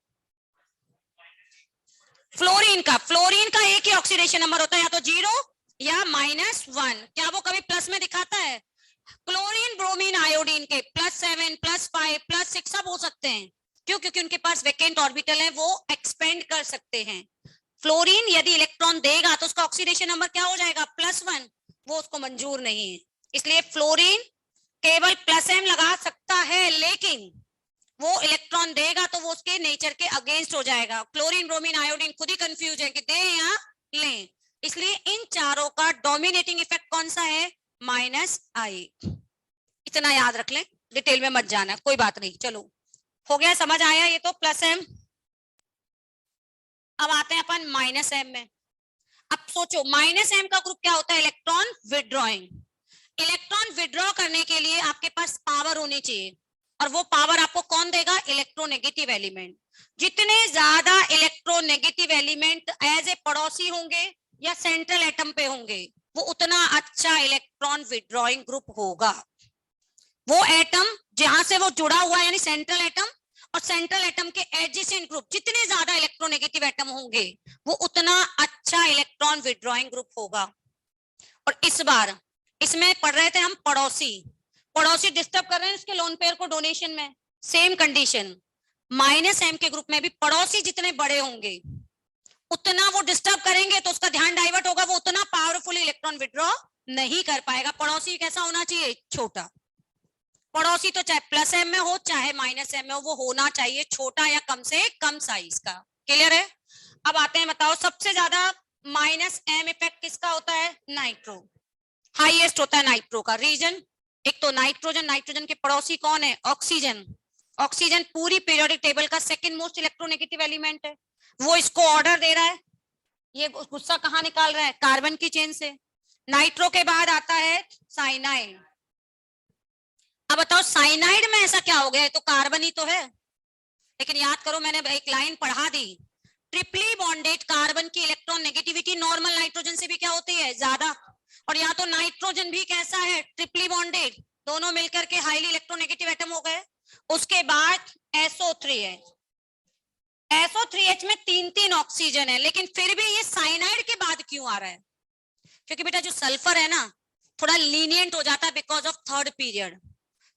S1: फ्लोरीन का एक ही ऑक्सीडेशन नंबर होता है, या तो 0 या -1, क्या वो कभी प्लस में दिखाता है। क्लोरीन ब्रोमीन आयोडीन के +7 +5 +6 सब हो सकते हैं, क्यों, क्योंकि उनके पास वैकेंट ऑर्बिटल है, वो एक्सपेंड कर सकते हैं। फ्लोरीन यदि इलेक्ट्रॉन देगा तो उसका ऑक्सीडेशन नंबर क्या हो जाएगा, +1, वो उसको मंजूर नहीं है, इसलिए फ्लोरीन केवल प्लस एम लगा सकता है, लेकिन वो इलेक्ट्रॉन देगा तो वो उसके नेचर के अगेंस्ट हो जाएगा। क्लोरीन, ब्रोमीन, आयोडीन खुद ही कंफ्यूज है कि दे या लें, इसलिए इन चारों का डोमिनेटिंग इफेक्ट कौन सा है? -I। इतना याद रख लें, डिटेल में मत जाना, कोई बात नहीं। चलो हो गया, समझ आया ये तो +m। अब आते हैं अपन -m में। अब सोचो -m का ग्रुप क्या होता है? Electron withdrawing. इलेक्ट्रॉन विड्रॉ करने के लिए आपके पास पावर होनी चाहिए, और वो पावर आपको कौन देगा? Electronegative element. जितने ज्यादा इलेक्ट्रोनेगेटिव एलिमेंट एज ए पड़ोसी होंगे या सेंट्रल एटम पे होंगे, वो उतना अच्छा इलेक्ट्रॉन विड्रॉइंग ग्रुप होगा। वो एटम जहां से वो जुड़ा हुआ है, यानी सेंट्रल एटम और सेंट्रल एटम के एडजेसेंट ग्रुप, जितने ज्यादा इलेक्ट्रोनेगेटिव एटम होंगे वो उतना अच्छा इलेक्ट्रॉन विड्रॉइंग ग्रुप होगा। और इस बार इसमें पढ़ रहे थे हम पड़ोसी। पड़ोसी डिस्टर्ब कर रहे हैं इसके लोन पेयर को डोनेशन में। सेम कंडीशन, -m के ग्रुप में भी पड़ोसी जितने बड़े होंगे उतना वो डिस्टर्ब करेंगे, तो उसका ध्यान डाइवर्ट होगा, वो उतना पावरफुली इलेक्ट्रॉन विड्रॉ नहीं कर पाएगा। पड़ोसी कैसा होना चाहिए? छोटा। पड़ोसी तो चाहे +m में हो चाहे -m में हो, वो होना चाहिए छोटा या कम से कम साइज का। क्लियर है? अब आते हैं, बताओ सबसे ज्यादा -m इफेक्ट किसका होता है? नाइट्रो। हाईएस्ट होता है नाइट्रो का। रीजन, एक तो नाइट्रोजन, नाइट्रोजन के पड़ोसी कौन है? ऑक्सीजन। ऑक्सीजन पूरी पीरियोडिक टेबल का सेकंड मोस्ट इलेक्ट्रोनेगेटिव एलिमेंट है। वो इसको ऑर्डर दे रहा है, ये गुस्सा कहाँ निकाल रहा है? कार्बन की चेन से। नाइट्रो के बाद आता है साइनाइड। अब बताओ साइनाइड में ऐसा क्या हो गया? तो कार्बन ही तो है, लेकिन याद करो मैंने एक लाइन पढ़ा दी, ट्रिपली बॉन्डेड कार्बन की इलेक्ट्रॉन नेगेटिविटी नॉर्मल नाइट्रोजन से भी क्या होती है? ज्यादा। और यहाँ तो नाइट्रोजन भी कैसा है? ट्रिपली बॉन्डेड, दोनों मिलकर के हाईली इलेक्ट्रोनेगेटिव एटम हो गए। उसके बाद SO3H। SO3H में 3 ऑक्सीजन है, लेकिन फिर भी ये साइनाइड के बाद क्यों आ रहा है? क्योंकि बेटा जो सल्फर है ना, थोड़ा लीनियंट हो जाता है because of third period.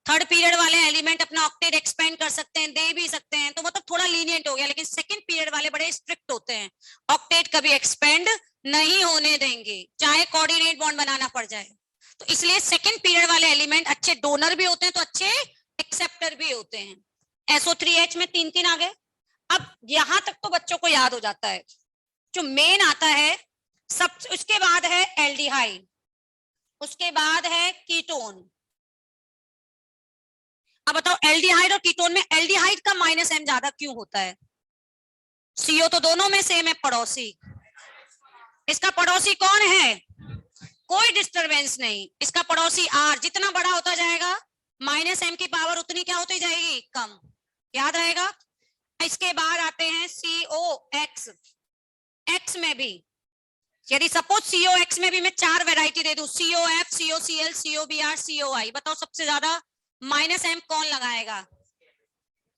S1: Third period वाले एलिमेंट अपना ऑक्टेट एक्सपेंड कर सकते हैं, दे भी सकते हैं, तो मतलब थोड़ा लीनियंट हो गया। लेकिन सेकंड पीरियड वाले बड़े स्ट्रिक्ट होते हैं, ऑक्टेट कभी एक्सपेंड नहीं होने देंगे, चाहे कोऑर्डिनेट बॉन्ड बनाना पड़ जाए। तो इसलिए सेकंड पीरियड वाले एलिमेंट अच्छे डोनर भी होते हैं तो अच्छे एक्सेप्टर भी होते हैं। SO3H में 3 आ गए। अब यहां तक तो बच्चों को याद हो जाता है। जो मेन आता है सब, उसके बाद है एल्डिहाइड, उसके बाद है कीटोन। अब बताओ एल्डिहाइड और कीटोन में एल्डिहाइड का -m ज्यादा क्यों होता है? CO तो दोनों में सेम है पड़ोसी। इसका पड़ोसी कौन है? कोई डिस्टरबेंस नहीं, इसका पड़ोसी R। जितना बड़ा होता जाएगा -m की पावर उतनी क्या होती जाएगी? कम। याद रहेगा? इसके बाद आते हैं COX। X में भी यदि सपोज COX में भी मैं 4 वैरायटी दे दूं, COF, COCl, COBr, COI, बताओ सबसे ज्यादा -m कौन लगाएगा?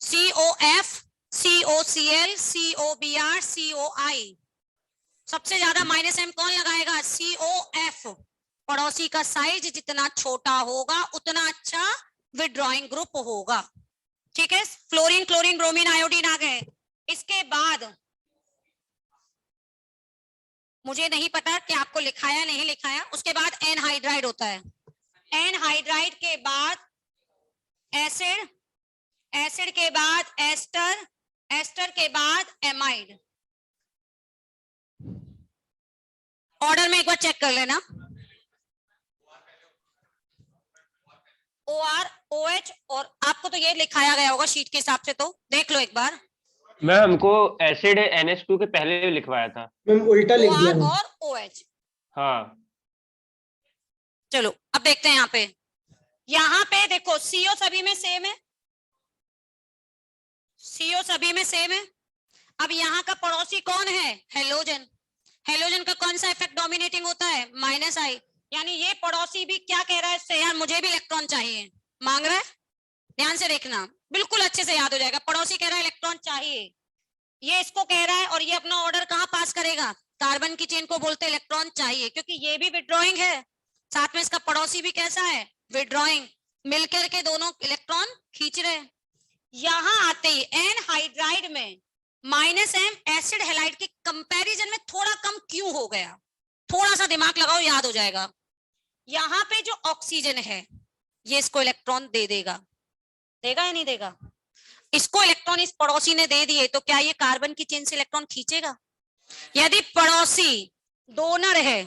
S1: COF, COCl, COBr, COI। सबसे ज्यादा -m कौन लगाएगा? COF। पड़ोसी का साइज जितना छोटा होगा उतना अच्छा विड्रॉइंग ग्रुप होगा। ठीक है? फ्लोरीन, क्लोरीन, ब्रोमीन, आयोडीन आ गए। इसके बाद मुझे नहीं पता कि आपको लिखाया नहीं लिखाया, उसके बाद एनहाइड्राइड होता है। एनहाइड्राइड के बाद एसिड, एसिड के बाद एस्टर, एस्टर के बाद एमाइड। ऑर्डर में एक बार चेक कर लेना। OR, OH, और आपको तो ये लिखाया गया होगा शीट के हिसाब से, तो देख लो एक बार।
S3: मैं हमको एसिड NH2 के पहले लिखवाया था।
S4: मैम उल्टा लिख दिया
S1: OR
S4: मैम।
S1: और OH।
S3: हाँ
S1: चलो अब देखते हैं यहाँ पे देखो CO सभी में सेम है, CO सभी में सेम है। अब यहाँ का पड़ोसी कौन है? हेलोजन। हेलोजन का कौन सा इफेक्ट डोमिनेटिंग होता है? -I। यानी ये पड़ोसी भी क्या कह रहा है इससे? यार मुझे भी इलेक्ट्रॉन चाहिए, मांग रहा है। ध्यान से देखना, बिल्कुल अच्छे से याद हो जाएगा। पड़ोसी कह रहा है इलेक्ट्रॉन चाहिए, ये इसको कह रहा है, और ये अपना ऑर्डर कहाँ पास करेगा? कार्बन की चेन को बोलते इलेक्ट्रॉन चाहिए, क्योंकि ये भी विड्रॉइंग है, साथ में इसका पड़ोसी भी कैसा है? विड्रॉइंग। मिलकर के दोनों इलेक्ट्रॉन खींच रहे हैं। यहां आते ही एनहाइड्राइड में -m एसिड हैलाइड के कंपैरिजन में थोड़ा कम क्यों हो गया? थोड़ा सा दिमाग लगाओ, याद हो जाएगा। यहाँ पे जो ऑक्सीजन है ये इसको इलेक्ट्रॉन दे देगा, देगा या नहीं देगा? इसको इलेक्ट्रॉन इस पड़ोसी ने दे दिए तो क्या ये कार्बन की चेन से इलेक्ट्रॉन खींचेगा? यदि पड़ोसी डोनर है,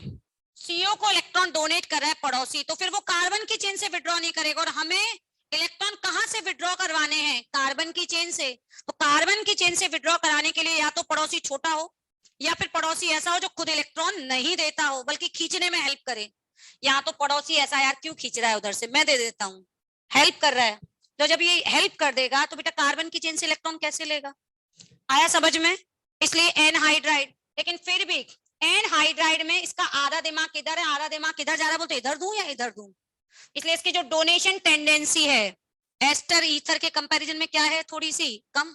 S1: सीओ को इलेक्ट्रॉन डोनेट कर रहा है पड़ोसी, तो फिर वो कार्बन की चेन से विड्रॉ नहीं करेगा। और हमें इलेक्ट्रॉन कहां से विड्रॉ करवाने हैं? कार्बन की चेन से। तो कार्बन की चेन से विड्रॉ कराने के लिए या तो पड़ोसी छोटा हो, या फिर पड़ोसी ऐसा हो जो खुद इलेक्ट्रॉन नहीं देता हो बल्कि खींचने में हेल्प करे। या तो पड़ोसी ऐसा, यार क्यों खींच रहा है उधर से, मैं दे देता हूँ, हेल्प कर रहा है। तो जब ये हेल्प कर देगा तो बेटा कार्बन की चेन से इलेक्ट्रॉन कैसे लेगा? आया समझ में? इसलिए एनहाइड्राइड। लेकिन फिर भी एनहाइड्राइड में इसका आधा दिमाग किधर है, आधा दिमाग किधर जा रहा है? बोलते इधर दूं या इधर दूं? इसलिए इसकी जो डोनेशन टेंडेंसी है एस्टर ईथर के कंपैरिजन में क्या है? थोड़ी सी कम।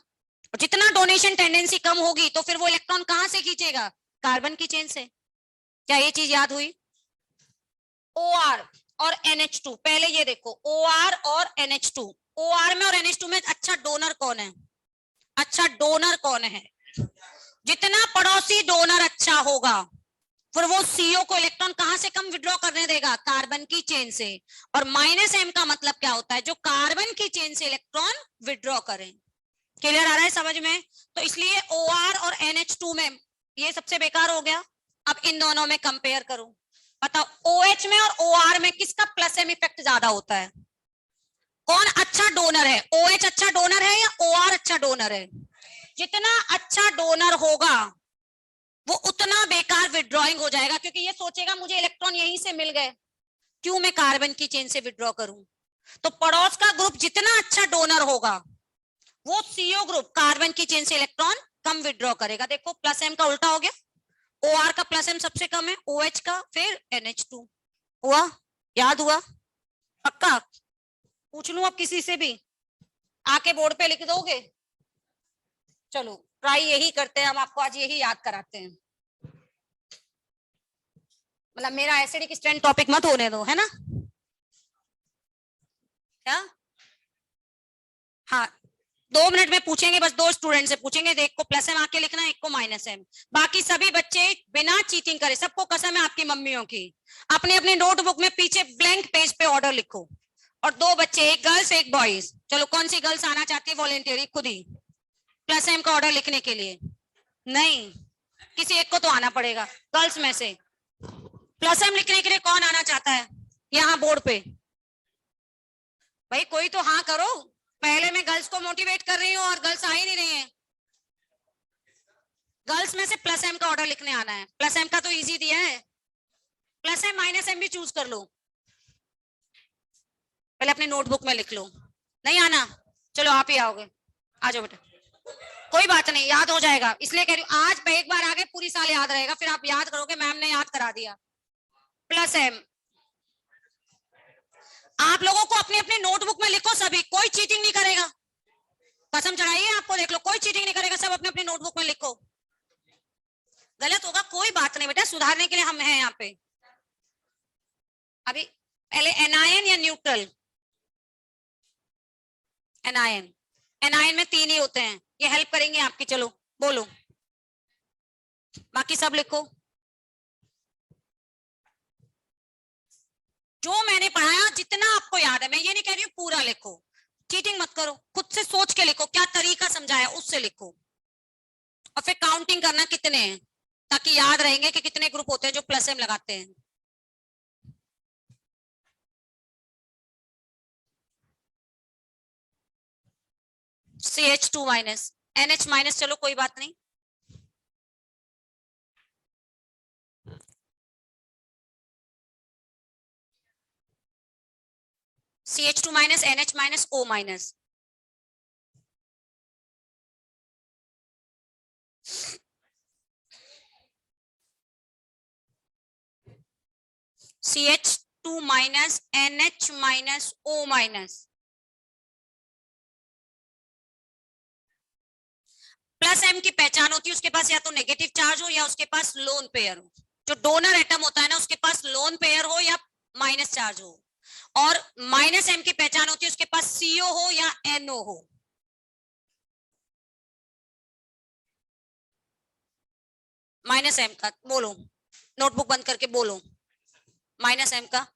S1: और जितना डोनेशन टेंडेंसी कम होगी तो फिर वो इलेक्ट्रॉन कहां से खींचेगा? कार्बन की चेन से। क्या ये चीज याद हुई? OR और NH2, पहले ये देखो OR और NH2। OR में और NH2 में अच्छा डोनर कौन है? अच्छा डोनर कौन है? जितना पड़ोसी डोनर अच्छा होगा फिर वो CO को इलेक्ट्रॉन कहां से कम विड्रॉ करने देगा? कार्बन की चेन से। और -M का मतलब क्या होता है? जो कार्बन की चेन से इलेक्ट्रॉन विड्रॉ करें। क्लियर आ रहा है समझ में? तो इसलिए OR और NH2 में ये सबसे बेकार हो गया। अब इन दोनों में कंपेयर करो, बताओ OH में और OR में किसका प्लस M इफेक्ट ज्यादा होता है? कौन अच्छा डोनर है? OH अच्छा डोनर है या OR अच्छा डोनर है? जितना अच्छा डोनर होगा वो उतना बेकार विड्रॉइंग हो जाएगा, क्योंकि ये सोचेगा मुझे इलेक्ट्रॉन यहीं से मिल गए, क्यों मैं कार्बन की चेन से विड्रॉ करूं। तो पड़ोस का ग्रुप जितना अच्छा डोनर होगा वो CO ग्रुप कार्बन की चेन से इलेक्ट्रॉन कम विड्रॉ करेगा। देखो प्लस M का उल्टा हो गया। OR का प्लस M सबसे कम है, OH का, फिर NH2। हुआ? याद हुआ? पक्का? पूछ लूं अब किसी से भी, आके बोर्ड पे लिख दोगे? चलो ट्राई यही करते हैं, हम आपको आज यही याद कराते हैं। मतलब मेरा एसिडिक स्ट्रेंथ टॉपिक मत होने दो, है ना? क्या? हाँ 2 मिनट में पूछेंगे, बस 2 स्टूडेंट से पूछेंगे, एक को प्लस M आके लिखना है, एक को -M। बाकी सभी बच्चे बिना चीटिंग करे, सबको कसम है आपकी मम्मियों की, अपने अपने नोटबुक में पीछे ब्लैंक पेज पे ऑर्डर लिखो। और 2 बच्चे, एक गर्ल्स एक बॉयज। चलो कौन सी गर्ल्स आना चाहती है वॉलेंटियरी खुद ही प्लस M का ऑर्डर लिखने के लिए? नहीं, किसी एक को तो आना पड़ेगा गर्ल्स में से। प्लस M लिखने के लिए कौन आना चाहता है यहाँ बोर्ड पे? भाई कोई तो हाँ करो। पहले मैं गर्ल्स को मोटिवेट कर रही हूँ और गर्ल्स आ ही नहीं रही हैं। गर्ल्स में से प्लस M का ऑर्डर लिखने आना है। प्लस M का तो इजी दिया है, प्लस M -M भी चूज कर लो। पहले अपने नोटबुक में लिख लो। नहीं आना? चलो आप ही आओगे, आ जाओ बेटा, कोई बात नहीं, याद हो जाएगा। इसलिए कह रही हूँ आज एक बार आगे पूरी साल याद रहेगा, फिर आप याद करोगे मैम ने याद करा दिया। प्लस M आप लोगों को अपने अपने नोटबुक में लिखो, सभी, कोई चीटिंग नहीं करेगा, कसम चढ़ाइए आपको, देख लो कोई चीटिंग नहीं करेगा, सब अपने अपने नोटबुक में लिखो। गलत होगा कोई बात नहीं बेटा, सुधारने के लिए हम हैं यहाँ पे। अभी पहले एनायन या न्यूट्रल? एनायन। एनायन में 3 ही होते हैं, ये हेल्प करेंगे आपकी। चलो बोलो, बाकी सब लिखो जो मैंने पढ़ाया, जितना आपको याद है। मैं ये नहीं कह रही हूँ पूरा लिखो, चीटिंग मत करो, खुद से सोच के लिखो, क्या तरीका समझाया उससे लिखो। और फिर काउंटिंग करना कितने हैं, ताकि याद रहेंगे कि कितने ग्रुप होते हैं जो प्लस M लगाते हैं। CH2 माइनस, NH माइनस, चलो कोई बात नहीं। CH2 minus, NH minus, O minus. CH2 minus, NH minus, O minus. Plus M की पहचान होती है उसके पास या तो नेगेटिव चार्ज हो या उसके पास लोन पेयर हो। जो डोनर एटम होता है ना उसके पास लोन पेयर हो या माइनस चार्ज हो। और -M की पहचान होती है उसके पास CO हो या NO हो। -M का बोलो, नोटबुक बंद करके बोलो। -M का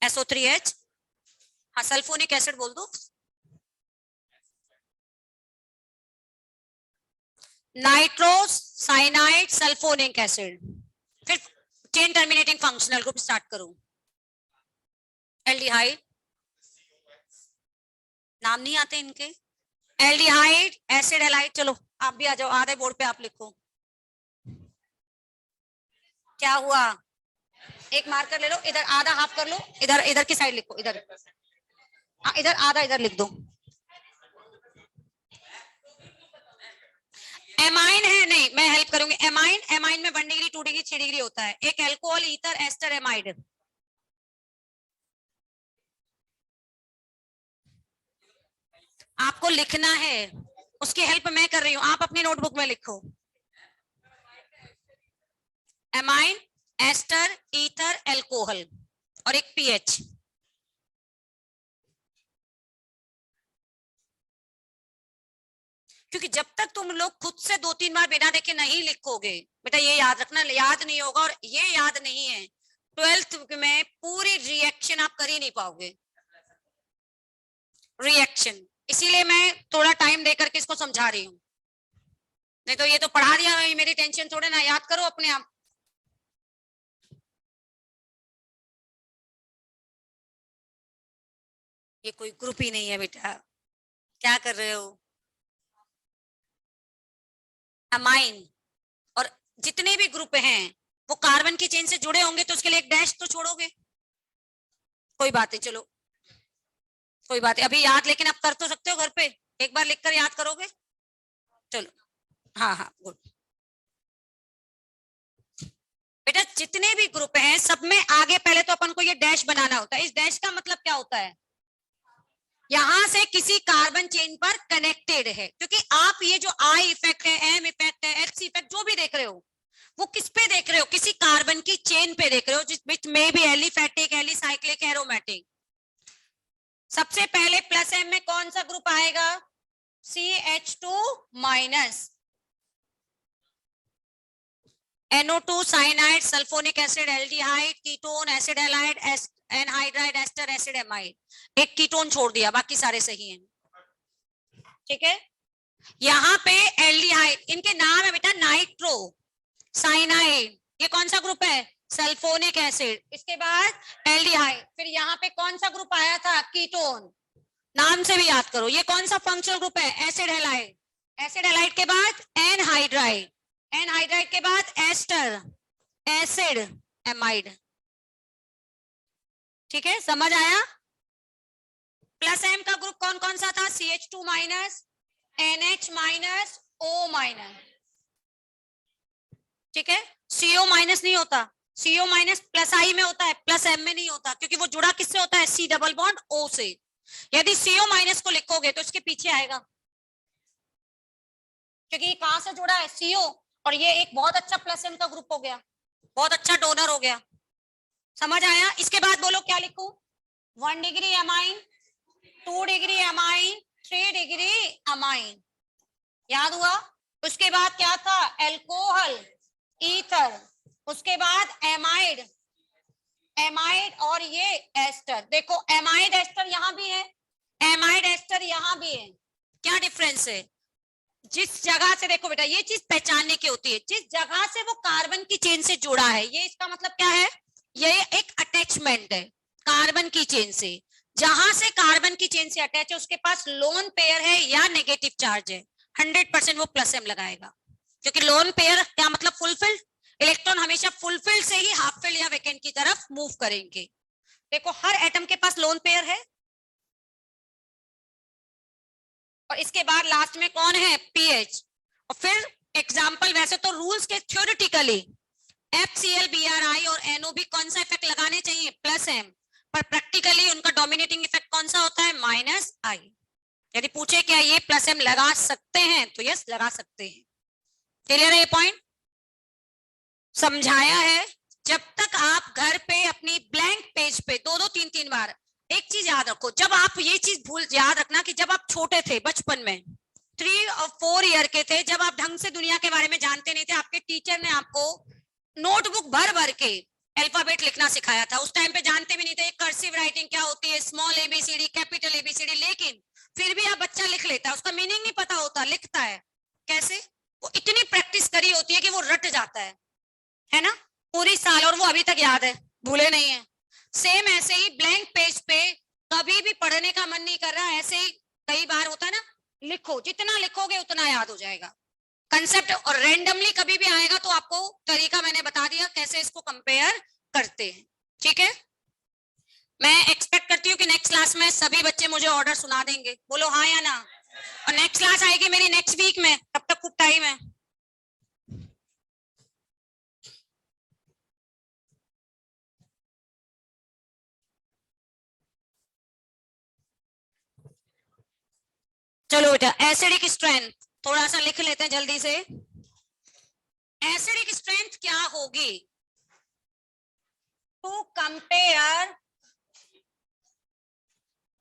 S1: SO3H हाँ सल्फोनिक एसिड बोल दो, नाइट्रोस साइनाइड सल्फोनिक एसिड। फिर chain terminating functional group start करो। एल्डिहाइड, नाम नहीं आते इनके, एल्डिहाइड एसिड एलाइड। चलो आप भी आ जाओ, आधे बोर्ड पे आप लिखो। क्या हुआ, एक मार्कर ले लो, इधर आधा हाफ कर लो, इधर इधर की साइड लिखो, इधर इधर आधा इधर लिख दो। एमाइन है, नहीं मैं हेल्प करूंगी। एमाइन, एमाइन में 1 डिग्री 2 डिग्री 3 डिग्री होता है। एक अल्कोहल, ईथर, एस्टर, एमाइड। आपको लिखना है, उसकी हेल्प मैं कर रही हूं, आप अपनी नोटबुक में लिखो। एमाइन, एस्टर, ईथर, अल्कोहल और एक पीएच। क्योंकि जब तक तुम लोग खुद से 2-3 बार बिना देखे नहीं लिखोगे, बेटा ये याद रखना, याद नहीं होगा। और ये याद नहीं है 12th में पूरी रिएक्शन आप कर ही नहीं पाओगे, रिएक्शन। इसीलिए मैं थोड़ा टाइम देकर के इसको समझा रही हूँ, नहीं तो ये तो पढ़ा दिया, मेरी टेंशन थोड़े ना, याद करो अपने आप। ये कोई ग्रुप ही नहीं है बेटा, क्या कर रहे हो। अमाइन और जितने भी ग्रुप हैं वो कार्बन की चेन से जुड़े होंगे, तो उसके लिए एक डैश तो छोड़ोगे। कोई बात नहीं, चलो कोई बात है, अभी याद लेकिन आप कर तो सकते हो घर पे, एक बार लिखकर याद करोगे। चलो हाँ हाँ गुड बेटा, जितने भी ग्रुप हैं सब में आगे पहले तो अपन को ये डैश बनाना होता है। इस डैश का मतलब क्या होता है, यहां से किसी कार्बन चेन पर कनेक्टेड है। क्योंकि आप ये जो आई इफेक्ट है, एम इफेक्ट है, एच इफेक्ट जो भी देख रहे हो, वो किस पे देख रहे हो, किसी कार्बन की चेन पे देख रहे हो, जिस विच में भी एलिफैटिक, एलिसाइक्लिक, एरोमेटिक। सबसे पहले प्लस एम में कौन सा ग्रुप आएगा, CH2 minus, NO2 cyanide sulphonic acid, aldehyde, ketone, acid halide, anhydride, ester, acid amide. एक कीटोन छोड़ दिया, बाकी सारे सही हैं। ठीक है, यहाँ पे एल्डिहाइड, इनके नाम है बेटा नाइट्रो साइनाइड, ये कौन सा ग्रुप है, सल्फोनिक एसिड। इसके बाद एल्डिहाइड, फिर यहाँ पे कौन सा ग्रुप आया था, कीटोन, नाम से भी याद करो। ये कौन सा फंक्शनल ग्रुप है, एसिड हैलाइड। एसिड हैलाइड के बाद एनहाइड्राइड, एनहाइड्राइड के बाद एस्टर, एसिड एमाइड। ठीक है, समझ आया। प्लस एम का ग्रुप कौन कौन सा था, CH2 minus, NH minus, O minus. ठीक है, CO माइनस नहीं होता, CO माइनस प्लस आई में होता है, प्लस एम में नहीं होता, क्योंकि वो जुड़ा किससे होता है, C डबल बॉन्ड O से। यदि CO माइनस को लिखोगे तो इसके पीछे आएगा, क्योंकि कहां से जुड़ा है, CO, और ये एक बहुत अच्छा प्लस एम का ग्रुप हो गया, बहुत अच्छा डोनर हो गया। समझ आया। इसके बाद बोलो क्या लिखूं, 1 degree amine, 2 degree amine, 3 degree amine, याद हुआ। उसके बाद क्या था, एल्कोहल, ईथर, उसके बाद एमाइड, एमाइड और ये एस्टर। देखो एमाइड एस्टर यहां भी है, एमाइड एस्टर यहां भी है, क्या डिफरेंस है, जिस जगह से, देखो बेटा ये चीज पहचानने की होती है, जिस जगह से वो कार्बन की चेन से जुड़ा है, ये इसका मतलब क्या है, ये एक अटैचमेंट है कार्बन की चेन से। जहां से कार्बन की चेन से अटैच है उसके पास लोन पेयर है या नेगेटिव चार्ज है, 100% वो प्लस एम लगाएगा। क्योंकि लोन पेयर क्या मतलब, फुलफिल्ड, इलेक्ट्रॉन हमेशा फुलफिल्ड से ही हाफ फिल्ड या वैकेंट की तरफ मूव करेंगे। देखो हर एटम के पास लोन पेयर है। और इसके बाद लास्ट में कौन है, पीएच। और फिर एग्जाम्पल, वैसे तो रूल्स के थ्योरेटिकली FCl, BRI और NO भी कौन सा इफेक्ट लगाने चाहिए, प्लस एम, पर प्रैक्टिकली उनका डोमिनेटिंग इफेक्ट कौन सा होता है, माइनस आई। यदि पूछे क्या ये प्लस एम लगा सकते हैं तो यस लगा सकते हैं। क्लियर है ये पॉइंट, समझाया है। जब तक आप घर पे अपनी ब्लैंक पेज पे 2-2, 3-3 बार, एक चीज याद रखो, जब आप ये चीज याद रखना कि जब आप छोटे थे, बचपन में 3 और 4 ईयर के थे, जब आप ढंग से दुनिया के बारे में जानते नहीं थे, आपके टीचर ने आपको नोटबुक भर भर के अल्फाबेट लिखना सिखाया था। उस टाइम पे जानते भी नहीं थे कर्सिव राइटिंग क्या होती है, स्मॉल एबीसीडी, कैपिटल एबीसीडी, लेकिन फिर भी आप बच्चा लिख लेता है, उसका मीनिंग नहीं पता होता, लिखता है। कैसे? वो इतनी प्रैक्टिस करी होती है कि वो रट जाता है ना, पूरी साल, और वो अभी तक याद है, भूले नहीं है। सेम ऐसे ही ब्लैंक पेज पे कभी भी पढ़ने का मन नहीं कर रहा, ऐसे ही कई बार होता है ना, लिखो, जितना लिखोगे उतना याद हो जाएगा कंसेप्ट। और रैंडमली कभी भी आएगा तो आपको तरीका मैंने बता दिया कैसे इसको कंपेयर करते हैं। ठीक है, मैं एक्सपेक्ट करती हूँ कि नेक्स्ट क्लास में सभी बच्चे मुझे ऑर्डर सुना देंगे, बोलो हाँ या ना। और नेक्स्ट क्लास आएगी मेरी नेक्स्ट वीक में, तब तक खूब टाइम है। चलो बेटा, एसिडिक स्ट्रेंथ थोड़ा सा लिख लेते हैं जल्दी से। एसिडिक स्ट्रेंथ क्या होगी? To compare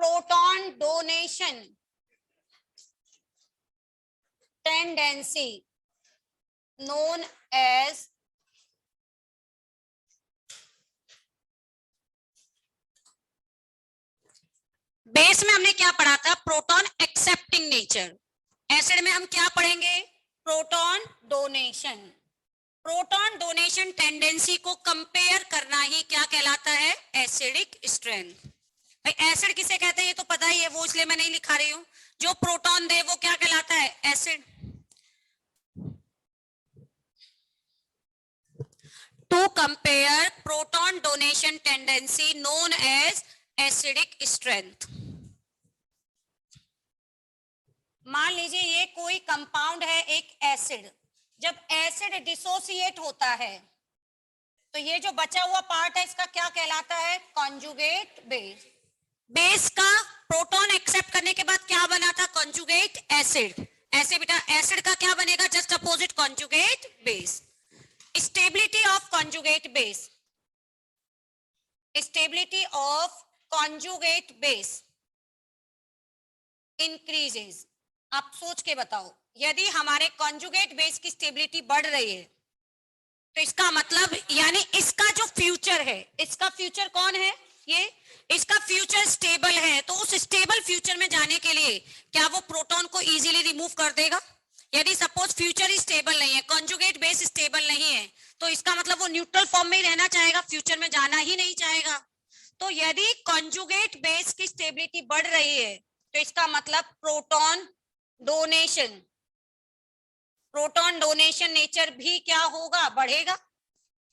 S1: proton donation tendency known as base में हमने क्या पढ़ा था? Proton accepting nature. एसिड में हम क्या पढ़ेंगे? Proton donation. Proton donation tendency को कंपेयर करना ही क्या कहलाता है? Acidic strength. भाई एसिड किसे कहते हैं ये तो पता ही है, वो इसलिए मैं नहीं लिखा रही हूं। जो प्रोटॉन दे वो क्या कहलाता है? Acid. To compare proton donation tendency known as acidic strength. मान लीजिए ये कोई कंपाउंड है, एक एसिड। जब एसिड डिसोसिएट होता है तो ये जो बचा हुआ पार्ट है इसका क्या कहलाता है? Conjugate base. बेस का प्रोटॉन एक्सेप्ट करने के बाद क्या बना था? Conjugate acid. ऐसे बेटा एसिड का क्या बनेगा? Just opposite conjugate base. Stability of conjugate base, stability of conjugate base increases. आप सोच के बताओ, यदि हमारे कॉन्जुगेट बेस की स्टेबिलिटी बढ़ रही है तो इसका मतलब यानी इसका जो फ्यूचर है, इसका फ्यूचर कौन है? ये इसका फ्यूचर स्टेबल है। तो उस स्टेबल फ्यूचर में जाने के लिए क्या वो प्रोटॉन को इजीली रिमूव कर देगा? यदि सपोज फ्यूचर ही स्टेबल नहीं है, कॉन्जुगेट बेस स्टेबल नहीं है, तो इसका मतलब वो न्यूट्रल फॉर्म में ही रहना चाहेगा, फ्यूचर में जाना ही नहीं चाहेगा। तो यदि कॉन्जुगेट बेस की स्टेबिलिटी बढ़ रही है तो इसका मतलब proton donation, proton donation nature भी क्या होगा? बढ़ेगा,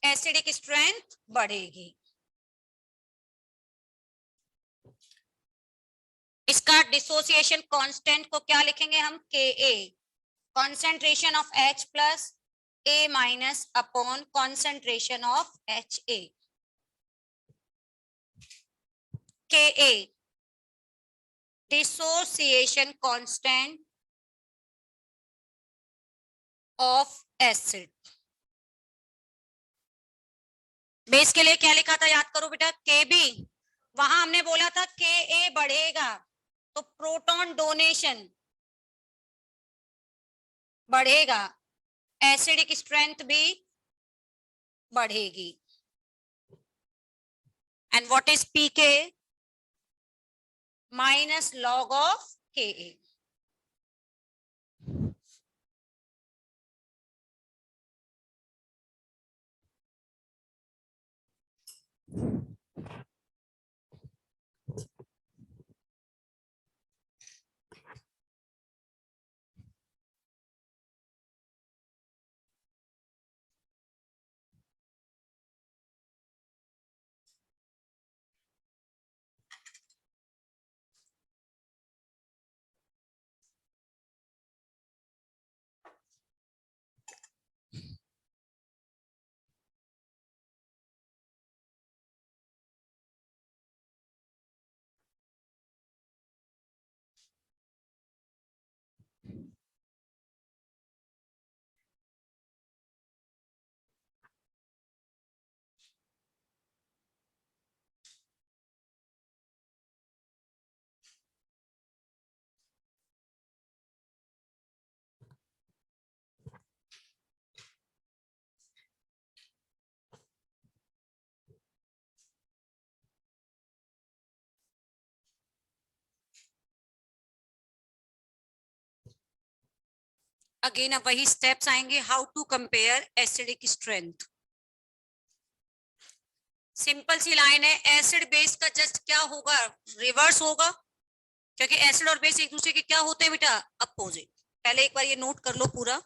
S1: एसिडिक स्ट्रेंथ बढ़ेगी। इसका डिसोसिएशन कांस्टेंट को क्या लिखेंगे हम? Ka, concentration of H plus A minus upon concentration of Ha। Ka dissociation constant of acid. Base के लिए क्या लिखा था याद करो बेटा? Kb। वहां हमने बोला था Ka बढ़ेगा तो प्रोटॉन डोनेशन बढ़ेगा, एसिडिक स्ट्रेंथ भी बढ़ेगी। And what is Pk? Minus log of Ka। Again अब वही स्टेप्स आएंगे, how to compare acidic strength. Simple सी लाइन है, एसिड बेस का जस्ट क्या होगा, रिवर्स होगा, क्योंकि एसिड और बेस एक दूसरे के क्या होते हैं बेटा, अपोजिट। पहले एक बार ये नोट कर लो पूरा।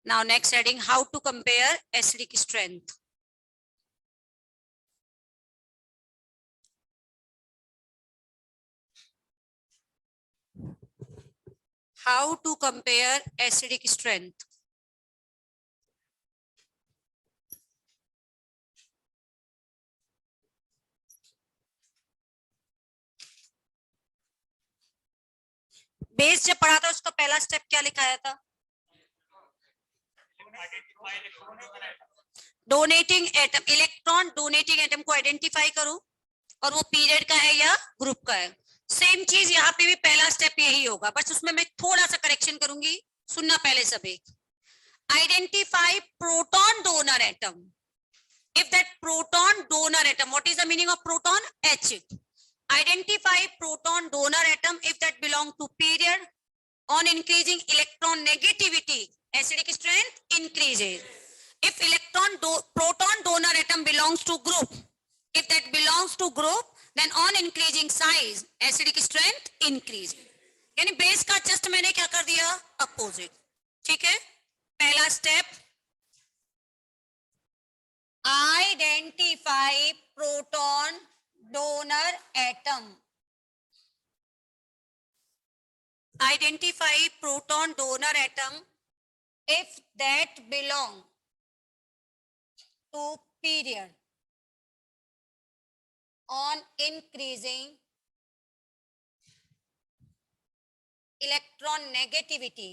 S1: Now next heading, how to compare acidic strength. How to compare acidic strength. Base जब पढ़ा था उसका पहला स्टेप क्या लिखाया था, donating atom, electron donating atom को आइडेंटिफाई करो, और वो पीरियड का है या ग्रुप का है। सेम चीज यहाँ पे भी पहला स्टेप यही होगा, बस उसमें मैं थोड़ा सा करेक्शन करूंगी, सुनना पहले सभी। Identify proton donor atom. If that proton donor atom, what is the meaning of proton? H. Identify proton donor atom if that belong to period. On increasing electron negativity, acidic strength increases. If proton donor atom belongs to group, if that belongs to group, then on increasing size, acidic strength increases. यानी बेस का जस्ट मैंने क्या कर दिया, अपोजिट। ठीक है, पहला step, identify proton donor atom. Identify proton donor atom if that belong to period. On increasing electron negativity,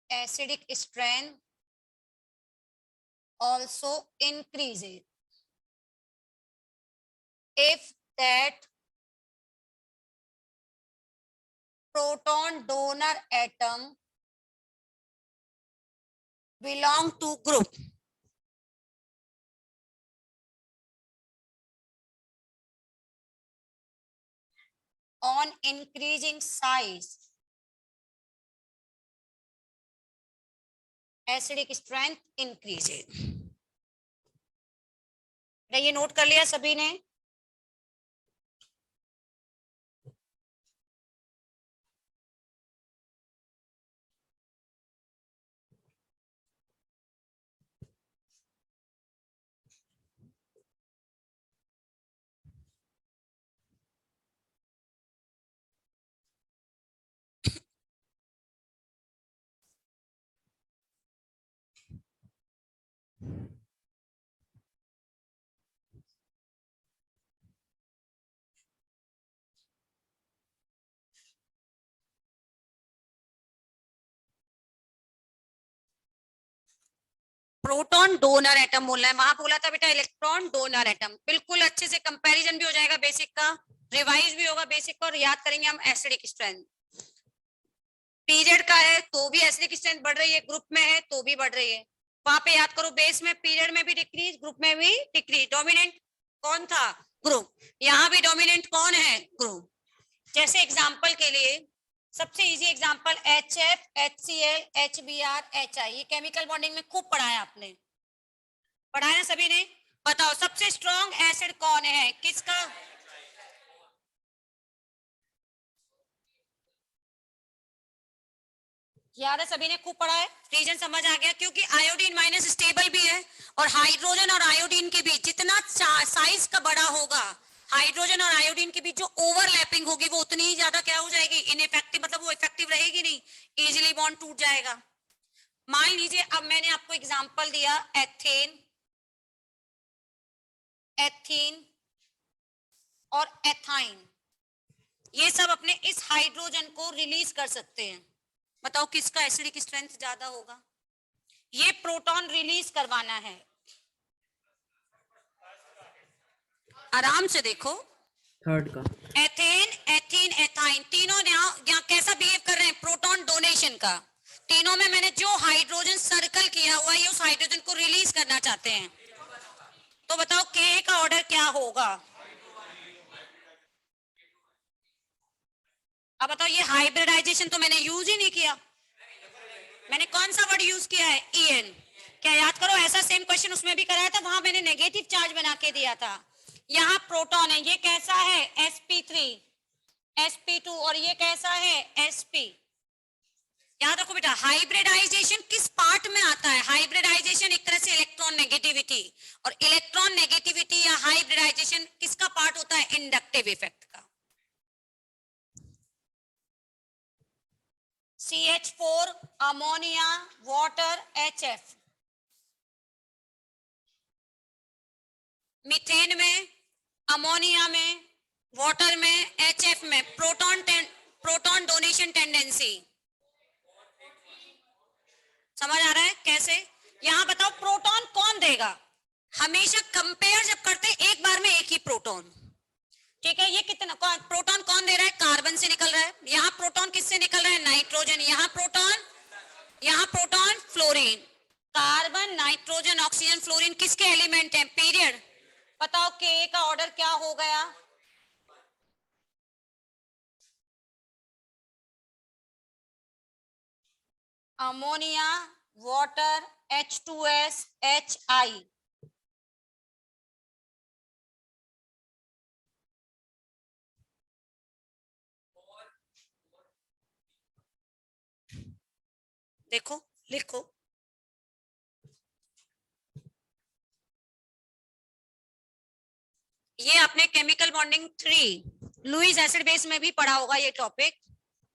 S1: acidic strength also increases. If that proton donor atom belong to group, on increasing size, acidic strength increases. ये नोट कर लिया सभी ने? प्रोटॉन डोनर एटम बोलना है, वहां बोला था बेटा इलेक्ट्रॉन डोनर एटम। बिल्कुल अच्छे से कंपैरिजन भी हो जाएगा बेसिक का, रिवाइज भी होगा बेसिक का, और याद करेंगे हम एसिडिक स्ट्रेंथ। पीरियड का है तो भी एसिडिक स्ट्रेंथ बढ़ रही है, ग्रुप में है तो भी बढ़ रही है। वहां पे याद करो, बेस में पीरियड में भी डिक्रीज, ग्रुप में भी डिक्रीज। डोमिनेंट कौन था, ग्रुप। यहाँ भी डोमिनेंट कौन है, ग्रुप। जैसे एग्जाम्पल के लिए सबसे easy example HF, HCl, HBr, HI, ये केमिकल बॉन्डिंग में खूब पढ़ा है आपने, पढ़ा है ना सभी ने। बताओ सबसे स्ट्रॉन्ग एसिड कौन है, किसका? याद है, सभी ने खूब पढ़ा है, रीजन समझ आ गया। क्योंकि आयोडीन माइनस स्टेबल भी है, और हाइड्रोजन और आयोडीन के बीच जितना साइज का बड़ा होगा, हाइड्रोजन और आयोडीन के बीच जो ओवरलैपिंग होगी वो उतनी ही ज्यादा क्या हो जाएगी, इनइफेक्टिव, मतलब वो इफेक्टिव रहेगी नहीं, इजीली बॉन्ड टूट जाएगा। मान लीजिए अब मैंने आपको एग्जांपल दिया एथेन, एथीन और एथाइन, ये सब अपने इस हाइड्रोजन को रिलीज कर सकते हैं। बताओ किसका एसिडिक स्ट्रेंथ ज्यादा होगा? ये प्रोटॉन रिलीज करवाना है, आराम से देखो।
S2: थर्ड का।
S1: एथेन, एथीन, एथाइन, तीनों यहाँ कैसा बिहेव कर रहे हैं? प्रोटॉन डोनेशन का। तीनों में मैंने जो हाइड्रोजन सर्कल किया हुआ है उस हाइड्रोजन को रिलीज करना चाहते हैं। तो बताओ के का ऑर्डर क्या होगा? अब बताओ, ये हाइब्रिडाइजेशन तो मैंने यूज ही नहीं किया, मैंने कौन सा वर्ड यूज किया है? EN। क्या याद करो, ऐसा सेम क्वेश्चन उसमें भी कराया था, वहां मैंने नेगेटिव चार्ज बना के दिया था। यहाँ प्रोटॉन है, ये कैसा है? sp3, sp2, और ये कैसा है? sp। याद रखो बेटा, हाइब्रिडाइजेशन किस पार्ट में आता है? हाइब्रिडाइजेशन एक तरह से इलेक्ट्रॉन नेगेटिविटी, और इलेक्ट्रॉन नेगेटिविटी या हाइब्रिडाइजेशन किसका पार्ट होता है? इंडक्टिव इफेक्ट का। CH4, ammonia, water, HF। Methane में, अमोनिया में, वाटर में, HF में प्रोटॉन डोनेशन टेंडेंसी। समझ आ रहा है कैसे? यहां बताओ प्रोटॉन कौन देगा? हमेशा कंपेयर जब करते हैं एक बार में एक ही प्रोटॉन, ठीक है? ये कितना प्रोटॉन कौन दे रहा है? कार्बन से निकल रहा है। यहाँ प्रोटॉन किससे निकल रहा है? नाइट्रोजन। यहाँ proton fluorine. Carbon, nitrogen, oxygen, fluorine किसके एलिमेंट हैं? पीरियड। बताओ के का ऑर्डर क्या हो गया? Ammonia, water, H2S, HI। देखो, लिखो। ये आपने chemical bonding 3 Lewis acid base में भी पढ़ा होगा ये टॉपिक,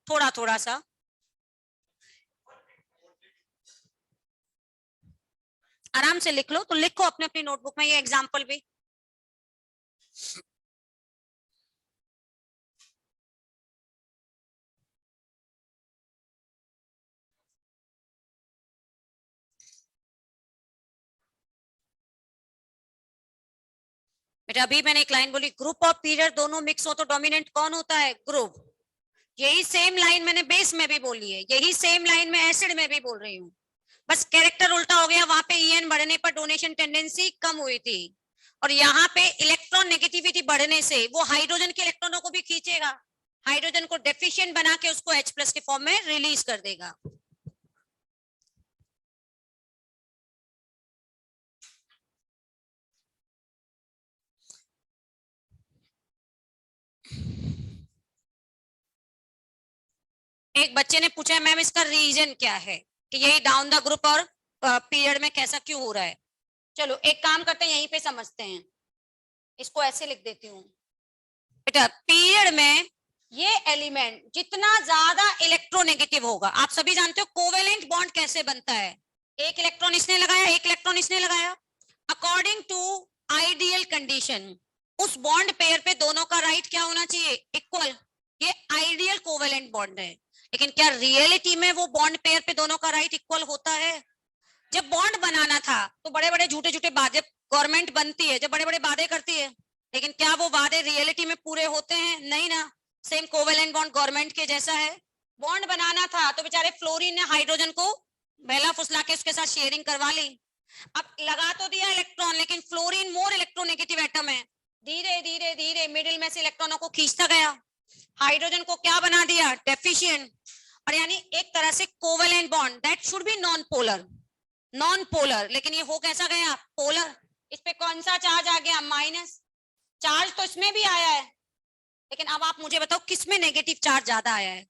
S1: थोड़ा थोड़ा सा। आराम से लिख लो, तो लिखो अपने अपनी नोटबुक में ये एग्जाम्पल भी। बेटा अभी मैंने एक लाइन बोली, ग्रुप ऑफ पीरियड दोनों मिक्स हो तो डोमिनेंट कौन होता है? ग्रुप। यही सेम लाइन मैंने बेस में भी बोली है, यही सेम लाइन में एसिड में भी बोल रही हूँ, बस कैरेक्टर उल्टा हो गया। वहां पे EN बढ़ने पर डोनेशन टेंडेंसी कम हुई थी, और यहाँ पे इलेक्ट्रॉन नेगेटिविटी बढ़ने से वो हाइड्रोजन के इलेक्ट्रॉनों को भी खींचेगा, हाइड्रोजन को डेफिशिएंट बना के उसको H+ के फॉर्म में रिलीज कर देगा। एक बच्चे ने पूछा है मैम इसका रीजन क्या है कि यही डाउन द ग्रुप और पीरियड में कैसा क्यों हो रहा है? चलो एक काम करते हैं, यहीं पे समझते हैं। इसको ऐसे लिख देती हूँ बेटा, पीरियड में ये एलिमेंट जितना ज्यादा इलेक्ट्रोनेगेटिव होगा, आप सभी जानते हो कोवेलेंट बॉन्ड कैसे बनता है? एक इलेक्ट्रॉन इसने लगाया, एक इलेक्ट्रॉन इसने लगाया। अकॉर्डिंग टू आइडियल कंडीशन उस बॉन्ड पेयर पे दोनों का राइट क्या होना चाहिए? इक्वल। ये आइडियल कोवेलेंट बॉन्ड है, लेकिन क्या रियलिटी में वो बॉन्ड पेयर पे दोनों का राइट इक्वल होता है? जब बॉन्ड बनाना था तो बड़े बड़े झूठे झूठे वादे गवर्नमेंट बनती है, जब बड़े बड़े वादे करती है, लेकिन क्या वो वादे रियलिटी में पूरे होते हैं? नहीं ना। सेम कोवेलेंट बॉन्ड गवर्नमेंट के जैसा है। बॉन्ड बनाना था तो बेचारे फ्लोरीन ने हाइड्रोजन को बहला फुसला के उसके साथ शेयरिंग करवा ली। अब लगा तो दिया इलेक्ट्रॉन, लेकिन फ्लोरीन मोर इलेक्ट्रोनेगेटिव एटम है, धीरे धीरे धीरे मिडिल में से इलेक्ट्रॉनों को खींचता गया, हाइड्रोजन को क्या बना दिया? डेफिशिएंट। और यानी एक तरह से covalent bond that should be non polar, लेकिन ये हो कैसा गया? पोलर। इस पे कौन सा चार्ज आ गया? माइनस। चार्ज तो इसमें भी आया है, लेकिन अब आप मुझे बताओ किसमें नेगेटिव चार्ज ज्यादा आया है?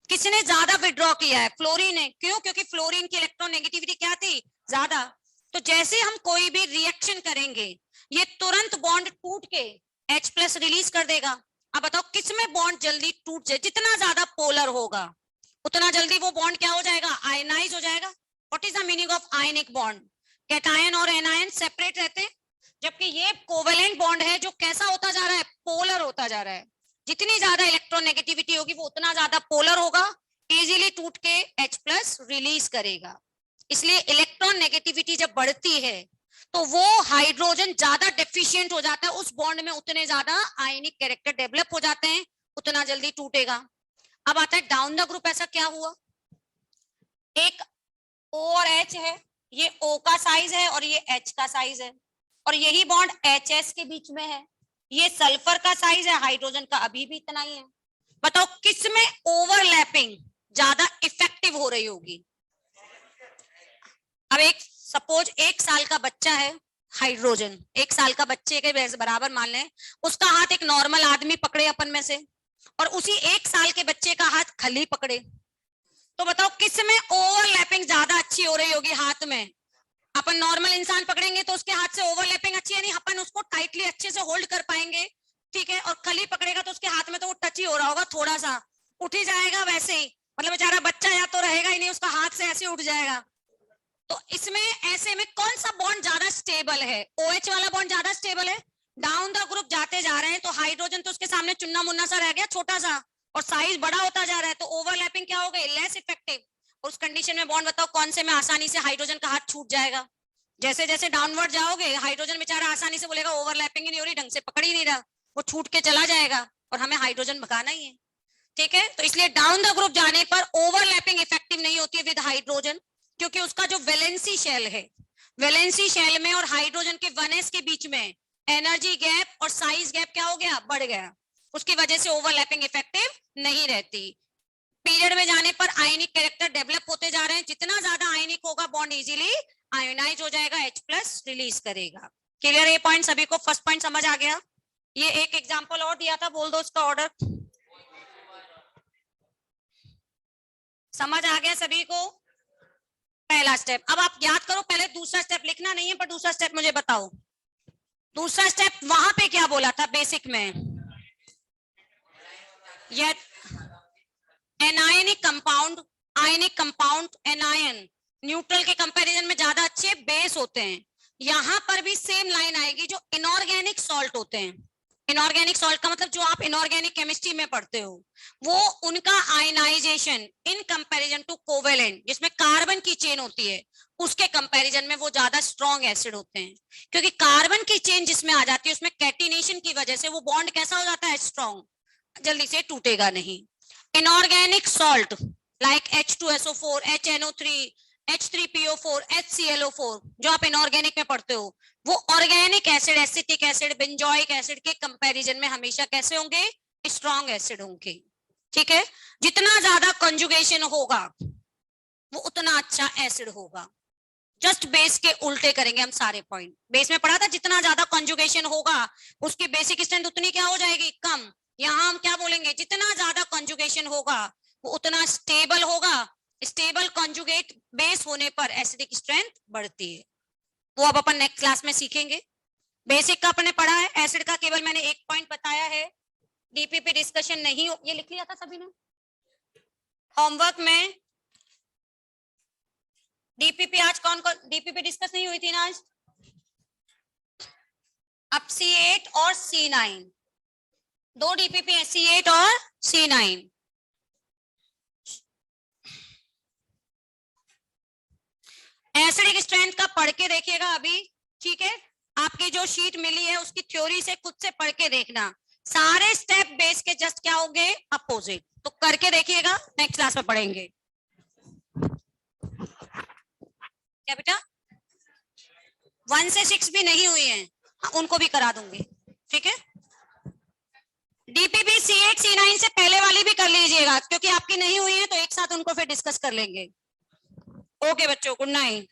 S1: किसने ज्यादा विड्रॉ किया है? फ्लोरीन ने। क्यों? क्योंकि फ्लोरीन की इलेक्ट्रॉन नेगेटिविटी क्या थी? ज्यादा। तो जैसे हम कोई भी रिएक्शन करेंगे ये तुरंत बॉन्ड टूट के H+ रिलीज कर देगा। अब बताओ किसमें बॉन्ड जल्दी टूट जाए? जितना ज्यादा पोलर होगा उतना जल्दी वो बॉन्ड क्या हो जाएगा? आयनाइज हो जाएगा। What is the meaning of ionic bond? Cation और एनायन सेपरेट रहते हैं, जबकि ये कोवेलेंट बॉन्ड है जो कैसा होता जा रहा है, पोलर होता जा रहा है। जितनी ज्यादा इलेक्ट्रॉन नेगेटिविटी होगी वो उतना ज्यादा पोलर होगा, इजीली टूट के H+ रिलीज करेगा। इसलिए इलेक्ट्रॉन नेगेटिविटी जब बढ़ती है तो वो हाइड्रोजन ज्यादा डेफिशिएंट हो जाता है उस बॉन्ड में, उतने ज्यादा आयनिक कैरेक्टर डेवलप हो जाते हैं, उतना जल्दी टूटेगा। अब आता है डाउन द ग्रुप, ऐसा क्या हुआ, एक O और H है, ये O का साइज है और ये H का साइज है, और यही बॉन्ड HS के बीच में है, ये सल्फर का साइज है, हाइड्रोजन का अभी भी इतना ही है। बताओ किसमें ओवरलैपिंग ज्यादा इफेक्टिव हो रही होगी। अब एक सपोज 1 साल का बच्चा है, हाइड्रोजन 1 साल का बच्चे के बराबर मान लें, उसका हाथ एक नॉर्मल आदमी पकड़े अपन में से, और उसी 1 साल के बच्चे का हाथ खली पकड़े, तो बताओ किसमें ओवरलैपिंग ज्यादा अच्छी हो रही होगी हाथ में। अपन नॉर्मल इंसान पकड़ेंगे तो उसके हाथ से ओवरलैपिंग अच्छी है नहीं, अपन उसको टाइटली अच्छे से होल्ड कर पाएंगे, ठीक है, और खली पकड़ेगा तो उसके हाथ में तो वो टच ही हो रहा होगा, थोड़ा सा उठ ही जाएगा वैसे ही, मतलब बेचारा बच्चा या तो रहेगा ही नहीं, उसका हाथ से ऐसे उठ जाएगा। तो इसमें ऐसे में कौन सा बॉन्ड ज्यादा स्टेबल है, OH वाला बॉन्ड ज्यादा स्टेबल है। डाउन द ग्रुप जाते जा रहे हैं तो हाइड्रोजन तो उसके सामने चुन्ना मुन्ना सा रह गया छोटा सा, और साइज बड़ा होता जा रहा है, तो ओवरलैपिंग क्या हो गई, लेस इफेक्टिव। उस कंडीशन में बॉन्ड बताओ कौन से में आसानी से हाइड्रोजन का हाथ छूट जाएगा। जैसे जैसे डाउनवर्ड जाओगे हाइड्रोजन बेचारा आसानी से बोलेगा ओवरलैपिंग ही नहीं हो रही, ढंग से पकड़ ही नहीं रहा, वो छूट के चला जाएगा, और हमें हाइड्रोजन भगाना ही है, ठीक है। तो इसलिए डाउन द ग्रुप जाने पर ओवरलैपिंग इफेक्टिव नहीं होती है विद हाइड्रोजन, क्योंकि उसका जो वैलेंसी शेल है, वैलेंसी शेल में और हाइड्रोजन के 1s के बीच में एनर्जी गैप और साइज गैप क्या हो गया, बढ़ गया, उसकी वजह से ओवरलैपिंग इफेक्टिव नहीं रहती। पीरियड में जाने पर आयनिक कैरेक्टर डेवलप होते जा रहे हैं, जितना ज्यादा आयनिक होगा बॉन्ड इजीली आयोनाइज हो जाएगा, H+ रिलीज करेगा। क्लियर, ये पॉइंट सभी को, फर्स्ट पॉइंट समझ आ गया। ये एक एग्जांपल और दिया था, बोल दो उसका ऑर्डर, समझ आ गया सभी को। पहला स्टेप, अब आप याद करो, पहले दूसरा स्टेप लिखना नहीं है, पर दूसरा स्टेप मुझे बताओ, दूसरा स्टेप वहां पे क्या बोला था बेसिक में, यह anionic compound, ionic compound, anion neutral के कंपैरिजन में ज्यादा अच्छे बेस होते हैं। यहां पर भी सेम लाइन आएगी, जो इनऑर्गेनिक सॉल्ट होते हैं, इनऑर्गेनिक सॉल्ट का मतलब जो आप इनऑर्गेनिक केमिस्ट्री में पढ़ते हो, वो उनका ionisation in comparison to covalent, जिसमें कार्बन की चेन होती है, उसके कंपैरिजन में वो ज्यादा स्ट्रॉन्ग एसिड होते हैं, क्योंकि कार्बन की चेन जिसमें आ जाती है उसमें कैटिनेशन की वजह से वो बॉन्ड कैसा हो जाता है, स्ट्रॉन्ग, जल्दी से टूटेगा नहीं। Inorganic salt like H2SO4, HNO3, H3PO4, HClO4 जो आप इनऑर्गेनिक में पढ़ते हो, वो organic acid, acetic acid, benzoic acid के कंपैरिजन में हमेशा कैसे होंगे, स्ट्रॉन्ग एसिड होंगे, ठीक है। जितना ज्यादा कंजुगेशन होगा वो उतना अच्छा एसिड होगा। जस्ट बेस के उल्टे करेंगे हम सारे पॉइंट, बेस में पढ़ा था जितना ज्यादा कंजुगेशन होगा उसकी बेसिक स्ट्रेंथ उतनी क्या हो जाएगी, कम। यहाँ हम क्या बोलेंगे, जितना ज्यादा कंजुगेशन होगा वो उतना स्टेबल होगा, स्टेबल कंजुगेट बेस होने पर एसिडिक स्ट्रेंथ बढ़ती है। वो अब अपन नेक्स्ट क्लास में सीखेंगे। बेसिक का अपने पढ़ा है, एसिड का केवल मैंने एक पॉइंट बताया है, डीपीपी डिस्कशन नहीं हो, ये लिख लिया था सभी ने होमवर्क में। डीपीपी आज कौन कौन डीपीपी डिस्कस नहीं हुई थी ना आज, अब C8 और C9, 2 डीपीपी है, C8 और C9। एसिडिक स्ट्रेंथ का पढ़ के देखिएगा अभी, ठीक है, आपकी जो शीट मिली है उसकी थ्योरी से खुद से पढ़ के देखना, सारे स्टेप बेस के जस्ट क्या होंगे, अपोजिट, तो करके देखिएगा, नेक्स्ट क्लास में पढ़ेंगे। क्या बेटा, 1 से 6 भी नहीं हुई हैं, उनको भी करा दूंगी, ठीक है। डीपीपी C8 C9 से पहले वाली भी कर लीजिएगा, क्योंकि आपकी नहीं हुई है तो एक साथ उनको फिर डिस्कस कर लेंगे। ओके बच्चों, गुड नाइट।